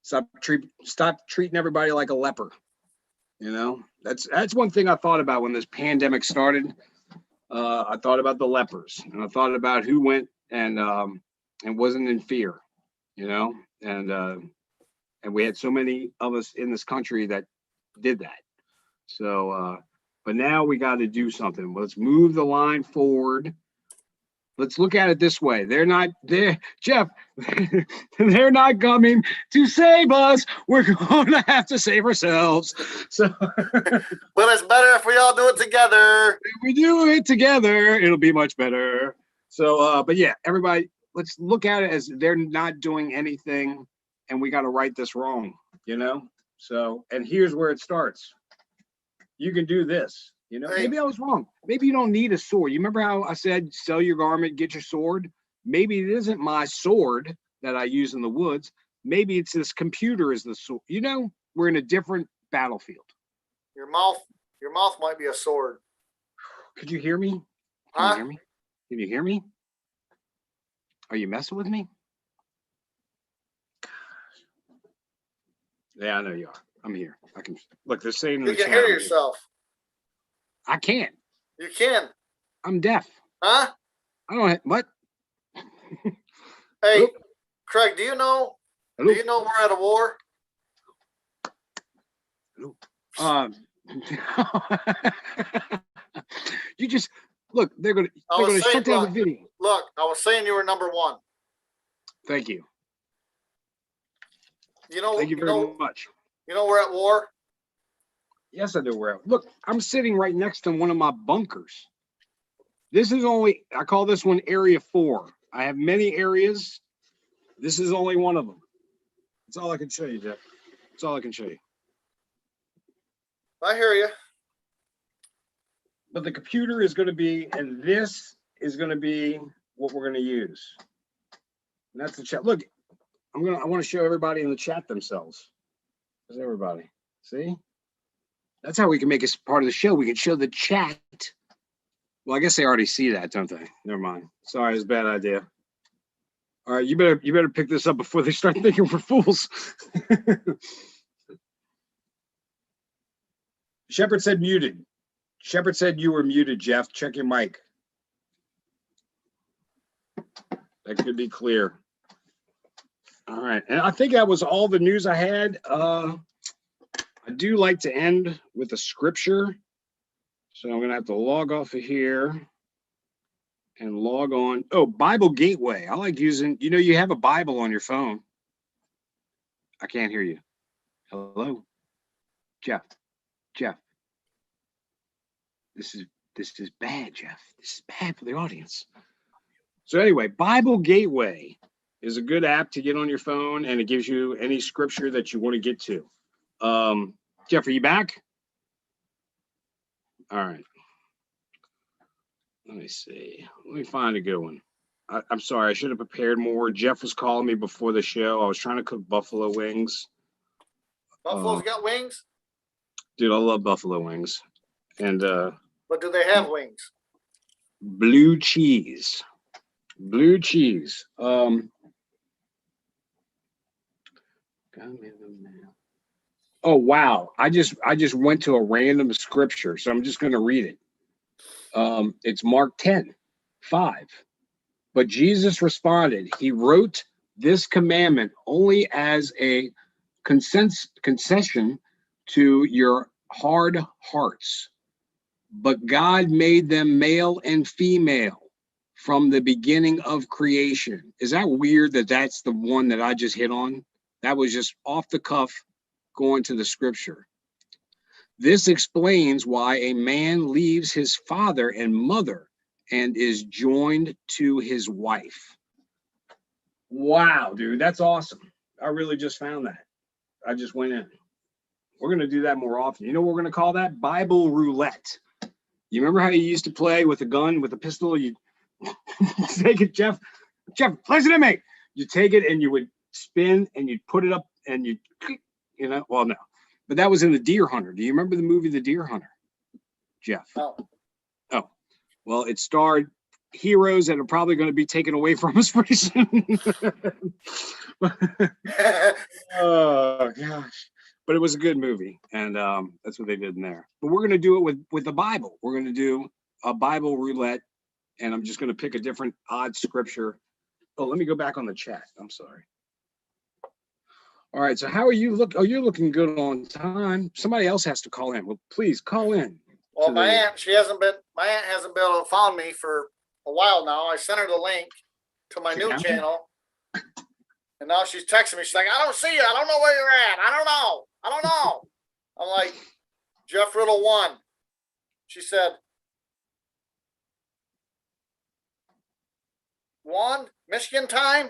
Stop treating everybody like a leper. That's one thing I thought about when this pandemic started. I thought about the lepers, and I thought about who went and wasn't in fear, and we had so many of us in this country that did that. So, but now we got to do something. Let's move the line forward. Let's look at it this way. They're not there, Jeff. They're not coming to save us. We're going to have to save ourselves. So,
but it's better if we all do it together.
If we do it together, it'll be much better. So, but yeah, everybody, let's look at it as they're not doing anything, and we got to right this wrong. So, and here's where it starts. You can do this. Maybe I was wrong. Maybe you don't need a sword. You remember how I said, sell your garment, get your sword? Maybe it isn't my sword that I use in the woods. Maybe it's this computer is the sword. We're in a different battlefield.
Your mouth might be a sword.
Could you hear me? Can you hear me? Can you hear me? Are you messing with me? Yeah, I know you are. I'm here. I can look. They're saying
you can hear yourself.
I can't.
You can.
I'm deaf.
Huh?
I don't have what?
Hey, Craig, do you know we're at a war?
You just look, they're gonna shut down the video.
Look, I was saying you were number one.
Thank you.
Thank
you very much.
We're at war.
Yes, I do. Look, I'm sitting right next to one of my bunkers. This is only, I call this one area 4. I have many areas. This is only one of them. That's all I can show you, Jeff. That's all I can show you.
I hear you.
But the computer is going to be, and this is going to be what we're going to use. And that's the chat. Look, I want to show everybody in the chat themselves. There's everybody. See? That's how we can make it part of the show. We can show the chat. Well, I guess they already see that, don't they? Never mind. Sorry, it's a bad idea. All right, you better pick this up before they start thinking we're fools. Shepard said muted. Shepard said you were muted, Jeff. Check your mic. That could be clear. All right, and I think that was all the news I had. I do like to end with a scripture. So I'm gonna have to log off of here and log on. Oh, Bible Gateway. I like using, you have a Bible on your phone. I can't hear you. Hello? Jeff. This is bad, Jeff. This is bad for the audience. So anyway, Bible Gateway is a good app to get on your phone, and it gives you any scripture that you want to get to. Jeff, are you back? All right. Let me see. Let me find a good one. I'm sorry. I should have prepared more. Jeff was calling me before the show. I was trying to cook buffalo wings.
Buffalo's got wings?
Dude, I love buffalo wings. And
But do they have wings?
blue cheese. Blue cheese. Oh wow. I just went to a random scripture, so I'm just gonna read it. It's Mark 10:5. But Jesus responded, he wrote this commandment only as a concession to your hard hearts. But God made them male and female from the beginning of creation. Is that weird that that's the one that I just hit on? That was just off the cuff going to the scripture. This explains why a man leaves his father and mother and is joined to his wife. Wow, dude, that's awesome. I really just found that. I just went in. We're going to do that more often. You know what we're going to call that? Bible roulette. You remember how you used to play with a gun, with a pistol? You take it, Jeff, listen to me. You take it and you would spin and you'd put it up and well, no. But that was in The Deer Hunter. Do you remember the movie The Deer Hunter, Jeff?
No.
Oh, well, it starred heroes that are probably going to be taken away from us pretty soon. Oh, gosh. But it was a good movie, and that's what they did in there. But we're going to do it with the Bible. We're going to do a Bible roulette, and I'm just going to pick a different odd scripture. Oh, let me go back on the chat. I'm sorry. All right, so how are you look? Oh, you're looking good on time. Somebody else has to call in. Well, please call in.
Well, my aunt hasn't been able to find me for a while now. I sent her the link to my new channel, and now she's texting me. She's like, I don't see you. I don't know where you're at. I don't know. I'm like, Jeff Riddle 1. She said, 1 Michigan time.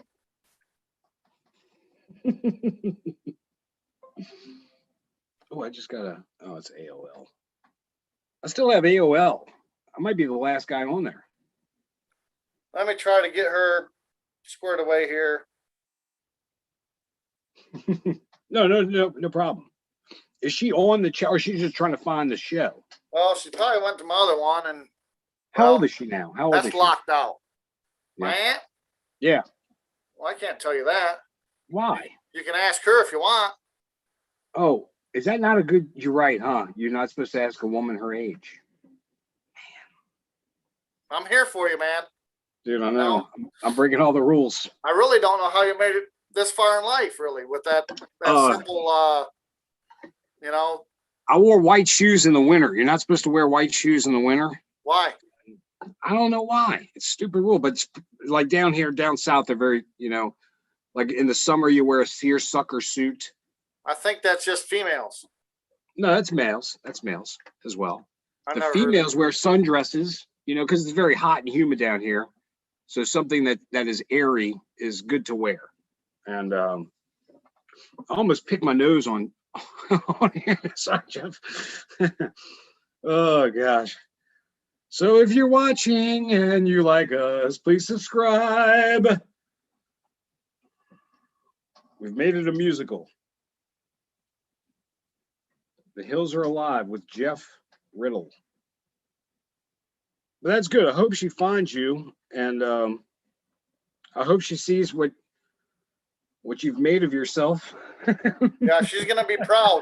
Oh, I just got it's AOL. I still have AOL. I might be the last guy on there.
Let me try to get her squared away here.
No problem. Is she on the chat, or she's just trying to find the show?
Well, she probably went to my other one, and
how old is she now? How old is she?
That's locked out.
Yeah.
My aunt?
Yeah.
Well, I can't tell you that.
Why?
You can ask her if you want.
Oh, is that not a good? You're right, huh? You're not supposed to ask a woman her age.
I'm here for you, man.
Dude, I know. I'm breaking all the rules.
I really don't know how you made it this far in life, really, with that simple,
I wore white shoes in the winter. You're not supposed to wear white shoes in the winter.
Why?
I don't know why. It's a stupid rule, but it's like down here, down south, they're very, like in the summer, you wear a seersucker suit.
I think that's just females.
No, that's males. That's males as well.
I've
The
never
females wear sundresses you know, because it's very hot and humid down here. So something that is airy is good to wear. And I almost picked my nose on here. Sorry, Jeff. Oh gosh. So if you're watching and you like us, please subscribe. We've made it a musical. The Hills Are Alive with Jeff Riddle. But that's good. I hope she finds you, and I hope she sees what you've made of yourself.
Yeah, she's gonna be proud.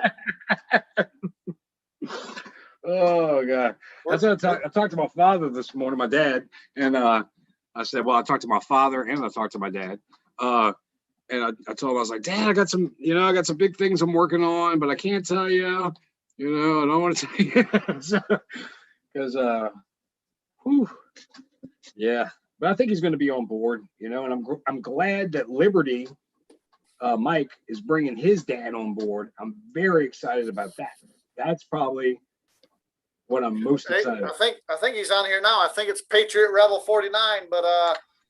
Oh God! That's what I talked to my father this morning, my dad, and I said, well, I talked to my father and I talked to my dad, and I told him, I was like, Dad, I got some big things I'm working on, but I can't tell you. You know, I don't want to tell you because yeah. But I think he's going to be on board, you know, and I'm glad that Liberty, Mike, is bringing his dad on board. I'm very excited about that. That's probably what I'm most excited about.
I think he's on here now. I think it's Patriot Rebel 49, but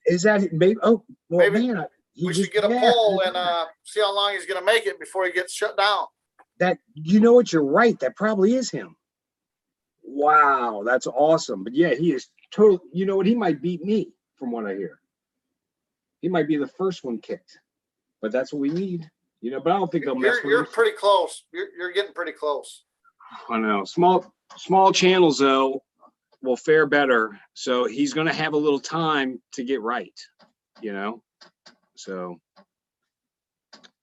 is that maybe? Oh, well,
maybe
man,
we should get a poll and see how long he's going to make it before he gets shut down.
That, you know what, you're right. That probably is him. Wow, that's awesome. But yeah, he is totally, you know what, he might beat me from what I hear. He might be the first one kicked, but that's what we need, you know, but I don't think they'll mess with
You're
us.
pretty close. You're getting pretty close.
I know. Small channels though will fare better. So he's going to have a little time to get right, you know? So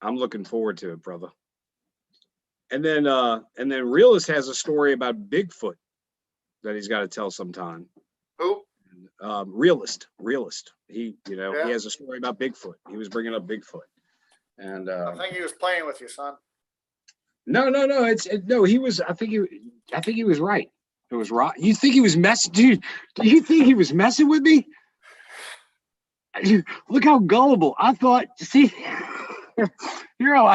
I'm looking forward to it, brother. And then Realist has a story about Bigfoot that he's got to tell sometime.
Who?
Realist. He, you know,
Yeah.
he has a story about Bigfoot. He was bringing up Bigfoot, and
I think he was playing with you, son.
no. He was. I think he was right. It was right. You think he was messing, dude? Do you think he was messing with me? Look how gullible. I thought. See. You know,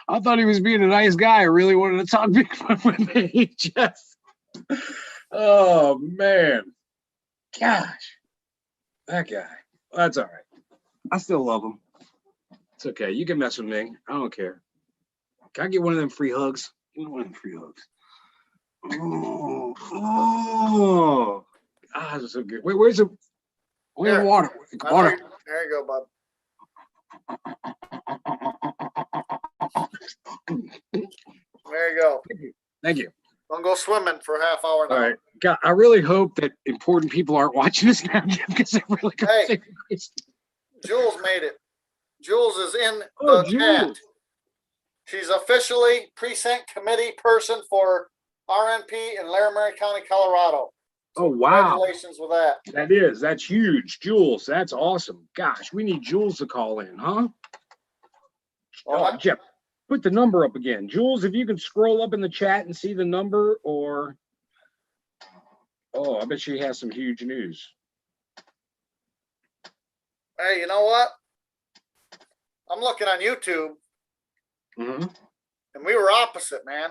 I thought he was being a nice guy. I really wanted to talk Bigfoot with me. Jeff. Oh man, gosh, that guy. Well, that's all right. I still love him. It's okay. You can mess with me. I don't care. Can I get one of them free hugs? Give me one of them free hugs. Oh, ah, that's so good. Wait, where's the water? Water.
There you go, bud. There you go.
Thank you.
Don't go swimming for a half hour now.
All right. God, I really hope that important people aren't watching this now because they're really going to
Hey. Jules made it. Jules is in
Oh,
the chat. She's officially precinct committee person for RNP in Laramie County, Colorado.
Oh, wow.
Congratulations with that.
That's huge. Jules, that's awesome. Gosh, we need Jules to call in, huh?
Well,
Jeff, put the number up again. Jules, if you can scroll up in the chat and see the number, or I bet she has some huge news.
hey, you know what? I'm looking on YouTube,
Mm-hmm.
and we were opposite, man.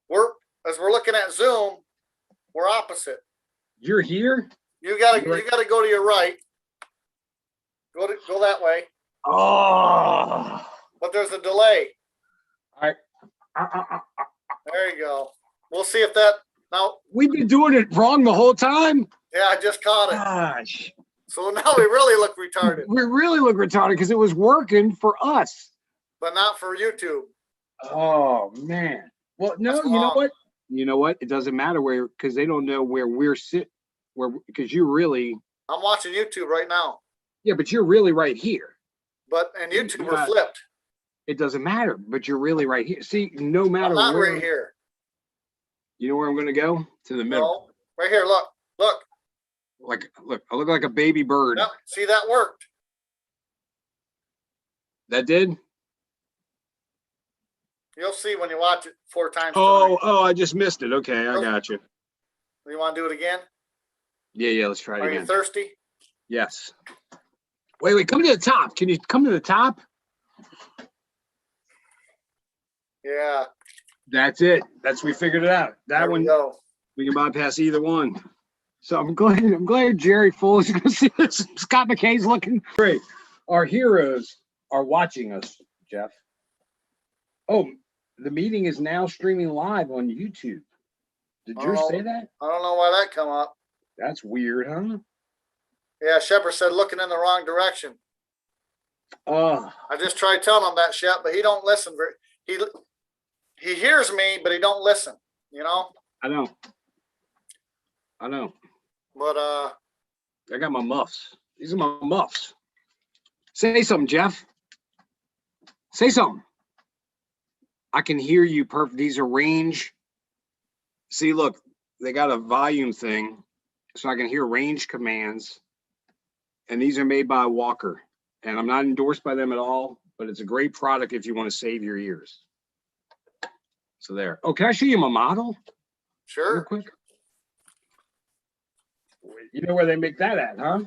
We're looking at Zoom, we're opposite.
You're here?
You gotta go to your right. Go that way.
Oh.
But there's a delay.
All right.
There you go. We'll see if that now.
We've been doing it wrong the whole time.
Yeah, I just caught it.
Gosh.
So now we really look retarded,
We really look retarded because it was working for us.
but not for YouTube.
Oh man. Well, no,
That's
you know
wrong.
what? You know what? It doesn't matter where, because they don't know where we're because you're really,
I'm watching YouTube right now,
yeah, but you're really right here.
but and YouTube we're
Yeah.
flipped.
It doesn't matter, but you're really right here. See, no matter
I'm not
where,
right here.
you know where I'm going to go? To the middle.
No, right here. Look.
Look, I look like a baby bird.
Yep. See, that worked.
That did?
You'll see when you watch it 4 times.
Oh, I just missed it. Okay, I got you.
You want to do it again?
Yeah, let's try it
Are
again.
you thirsty?
Yes. Wait, come to the top. Can you come to the top?
Yeah.
That's it. We figured it out. That
There we
one,
go.
we can bypass either one. So I'm glad Jerry Full is going to see this. Scott McKay's looking great. Our heroes are watching us, Jeff. Oh, the meeting is now streaming live on YouTube. Did yours say that?
I don't know why that come up.
That's weird, huh?
Yeah, Shepard said looking in the wrong direction.
Oh,
I just tried telling him that, Shep, but he don't listen. He hears me, but he don't listen. You know.
I know.
But
I got my muffs. These are my muffs. Say something, Jeff. Say something. I can hear you perfect. These are range. See, look, they got a volume thing, so I can hear range commands. And these are made by Walker. And I'm not endorsed by them at all, but it's a great product if you want to save your ears. So there. Oh, can I show you my model? Real
sure.
quick. You know where they make that at, huh?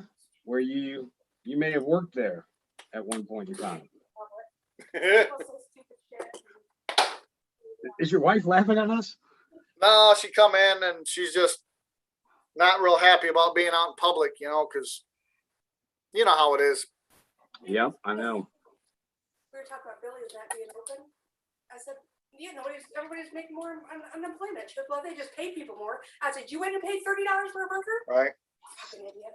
Where you may have worked there at one point in time. Is your wife laughing at us?
No, she come in and she's just not real happy about being out in public, you know, because you know how it is.
Yep, I know.
We were talking about Billy's not being open. I said, yeah, everybody's making more unemployment. She goes, well, they just pay people more. I said, you went and paid $30 for a burger?
Right.
Fucking idiot.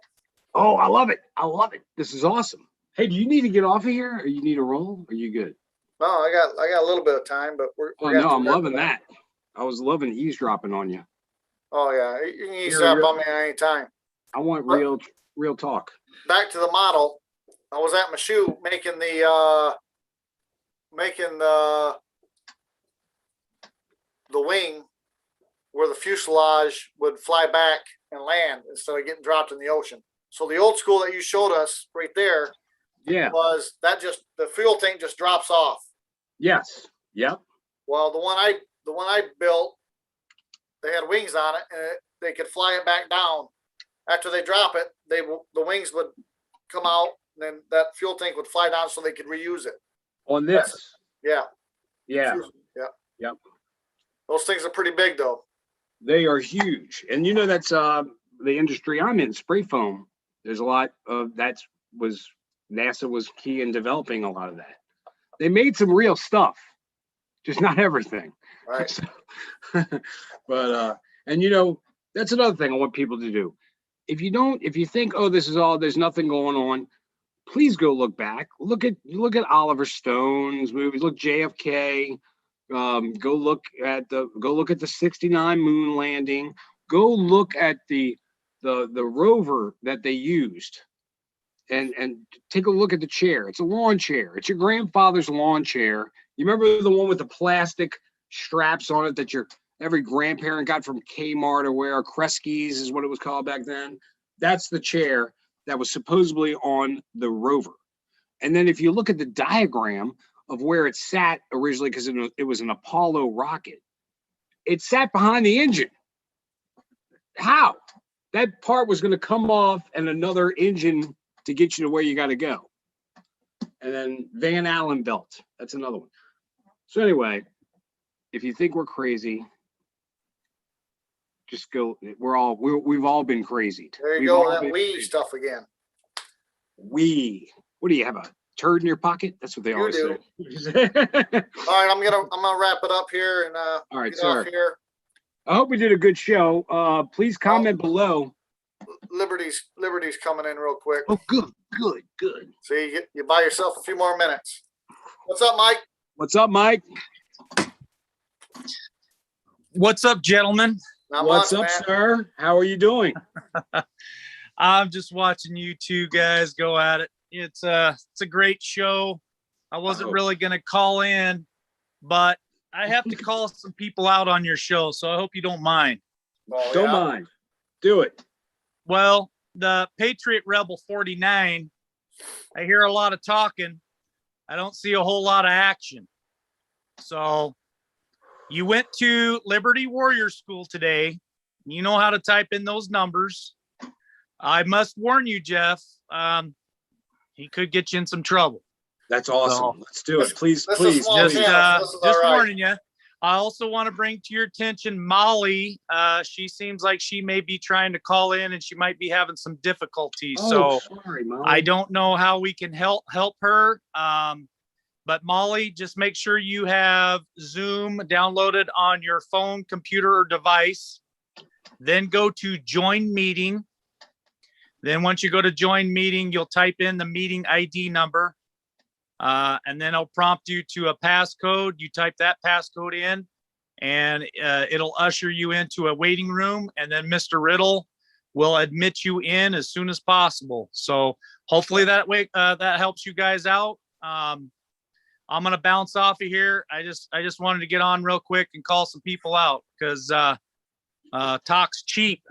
Oh, I love it. I love it. This is awesome. Hey, do you need to get off of here or you need a roll? Are you good?
No, I got a little bit of time, but we're.
Oh, no, I'm loving that. I was loving eavesdropping on you.
Oh yeah, you can eavesdrop on me at any time.
I want real talk.
Back to the model. I was at Michoud making the wing where the fuselage would fly back and land instead of getting dropped in the ocean. So the old school that you showed us right there,
Yeah.
was that just the fuel tank just drops off.
Yes. Yep.
Well, the one I built, they had wings on it, and they could fly it back down. After they drop it, the wings would come out, and then that fuel tank would fly down so they could reuse it.
On this.
Yeah.
Yeah.
Yeah.
Yep.
Those things are pretty big, though.
They are huge. And you know, that's the industry I'm in, spray foam. There's a lot of NASA was key in developing a lot of that. They made some real stuff, just not everything.
Right.
So, but and you know, that's another thing I want people to do. If you think, oh, this is all, there's nothing going on, please go look back. Look at Oliver Stone's movies. Look JFK. Go look at the 69 moon landing. Go look at the rover that they used. And take a look at the chair. It's a lawn chair. It's your grandfather's lawn chair. You remember the one with the plastic straps on it that every grandparent got from Kmart or where? Kresge's is what it was called back then. That's the chair that was supposedly on the rover. And then if you look at the diagram of where it sat originally, because it was an Apollo rocket, it sat behind the engine. How? That part was going to come off and another engine to get you to where you got to go. And then Van Allen belt. That's another one. So anyway, if you think we're crazy, just go. We've all been crazy.
There you go, that we stuff again.
What do you have, a turd in your pocket? That's what they always say.
All right, I'm gonna wrap it up here and
all right,
get
sir.
off here.
I hope we did a good show. Please comment below.
Liberty's coming in real quick.
Oh, good.
See, you buy yourself a few more minutes. What's up, Mike?
What's up, Mike?
What's up, gentlemen?
Not
What's
much,
up,
man.
sir? How are you doing?
I'm just watching you two guys go at it. It's a great show. I wasn't really gonna call in, but I have to call some people out on your show, so I hope you don't mind.
Oh,
Don't
yeah?
mind. Do it.
Well, the Patriot Rebel 49, I hear a lot of talking. I don't see a whole lot of action. So you went to Liberty Warrior School today. You know how to type in those numbers. I must warn you, Jeff, he could get you in some trouble.
That's awesome.
So-
Let's do it. Please,
This is
please.
small
Just,
channel, so this is
just
all right.
warning you. I also want to bring to your attention Molly. She seems like she may be trying to call in and she might be having some difficulties.
Oh,
So
sorry, Molly.
I don't know how we can help her. But Molly, just make sure you have Zoom downloaded on your phone, computer, or device. Then go to join meeting. Then once you go to join meeting, you'll type in the meeting ID number. And then it'll prompt you to a passcode. You type that passcode in and it'll usher you into a waiting room. And then Mr. Riddle will admit you in as soon as possible. So hopefully that way, that helps you guys out. I'm going to bounce off of here. I just wanted to get on real quick and call some people out because talk's cheap.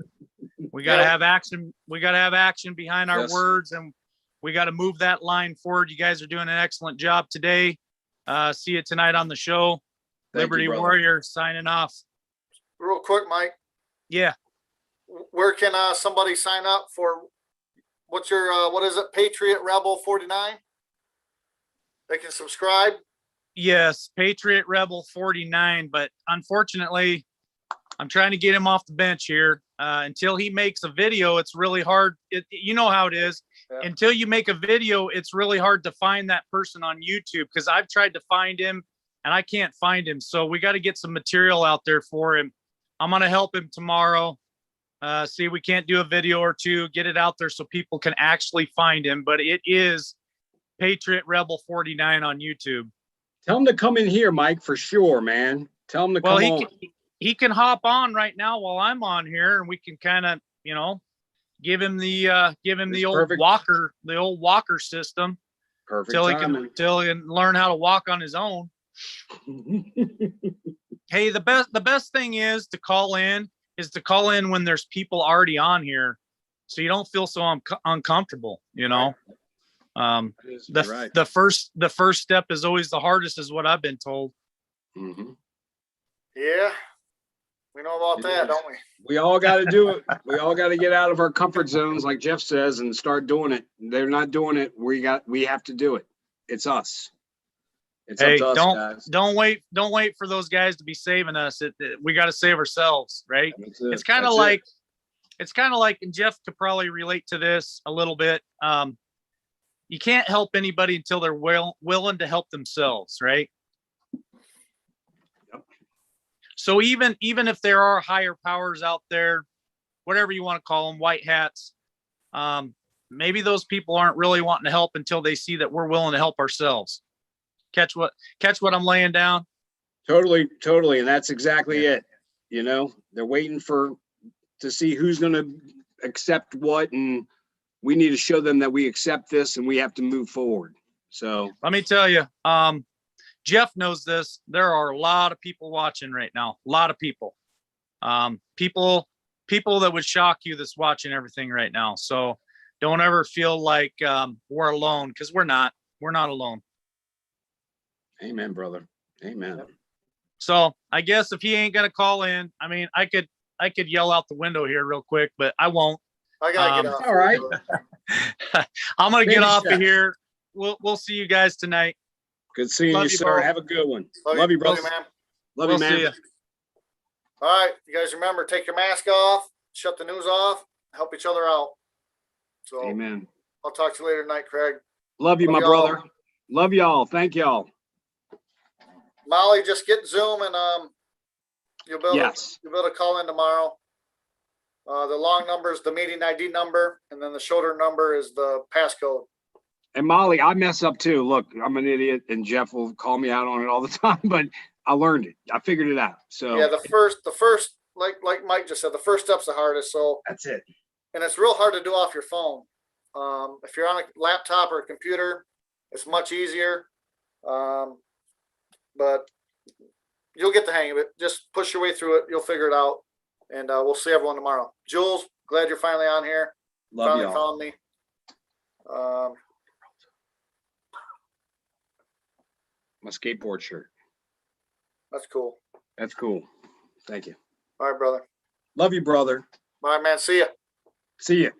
We got to have action. We got to have action behind our
Yes.
words, and we got to move that line forward. You guys are doing an excellent job today. See you tonight on the show.
Thank you,
Liberty
brother.
Warrior signing off.
Real quick, Mike,
Yeah.
where can somebody sign up for, what's your, what is it, Patriot Rebel 49? They can subscribe?
Yes, Patriot Rebel 49, but unfortunately, I'm trying to get him off the bench here. Until he makes a video, it's really hard. You know how it is.
Yeah.
Until you make a video, it's really hard to find that person on YouTube because I've tried to find him and I can't find him. So we got to get some material out there for him. I'm going to help him tomorrow. See if we can't do a video or two, get it out there so people can actually find him. But it is Patriot Rebel 49 on YouTube.
Tell him to come in here, Mike, for sure, man. Tell him to
Well,
come on.
he can hop on right now while I'm on here, and we can kind of, give him the
It's
old
perfect.
walker system
Perfect
till he
timing.
can learn how to walk on his own. Hey, the best thing is to call in when there's people already on here, so you don't feel so uncomfortable.
That is- you're right.
The first step is always the hardest, is what I've been told.
Mhm.
Yeah. We know about
It
that,
is.
don't we?
We all got to do it. We all got to get out of our comfort zones, like Jeff says, and start doing it. They're not doing it. We have to do it. It's us. It's
Hey,
up to us, guys.
don't wait for those guys to be saving us. We got to save ourselves, right?
That's it.
It's kind of like, and Jeff could probably relate to this a little bit. You can't help anybody until they're willing to help themselves, right?
Yep.
So even if there are higher powers out there, whatever you want to call them, white hats, maybe those people aren't really wanting to help until they see that we're willing to help ourselves. Catch what I'm laying down?
Totally. And that's exactly it. They're waiting to see who's going to accept what, and we need to show them that we accept this and we have to move forward. So
Let me tell you, Jeff knows this. There are a lot of people watching right now. A lot of people. People that would shock you that's watching everything right now. So don't ever feel like we're alone, because we're not. We're not alone.
amen, brother. Amen.
So I guess if he ain't gonna call in, I mean, I could yell out the window here real quick, but I won't.
I gotta get off.
all right.
I'm gonna get
Baby
off
steps.
of here. We'll see you guys tonight.
Good seeing
Love
you,
you,
sir.
bro.
Have a good one. Love you, brother.
man.
Love
We'll
you, man.
see ya.
All right, you guys remember, take your mask off, shut the news off, help each other out. So
Amen.
I'll talk to you later tonight, Craig.
Love you,
Love
my
y'all.
brother. Love y'all. Thank y'all.
Molly, just get Zoom and you'll be able
Yes.
to call in tomorrow. The long number is the meeting ID number, and then the shorter number is the passcode.
And Molly, I mess up too. Look, I'm an idiot, and Jeff will call me out on it all the time, but I learned it. I figured it out. So
Yeah, the first, like Mike just said, the first step's the hardest. So,
that's it.
and it's real hard to do off your phone. If you're on a laptop or a computer, it's much easier. But you'll get the hang of it. Just push your way through it. You'll figure it out. And we'll see everyone tomorrow. Jules, glad you're finally on here.
Love
Finally
y'all.
found me.
My skateboard shirt.
That's cool.
That's cool. Thank you.
All right, brother.
Love you, brother.
All right, man. See ya.
See you.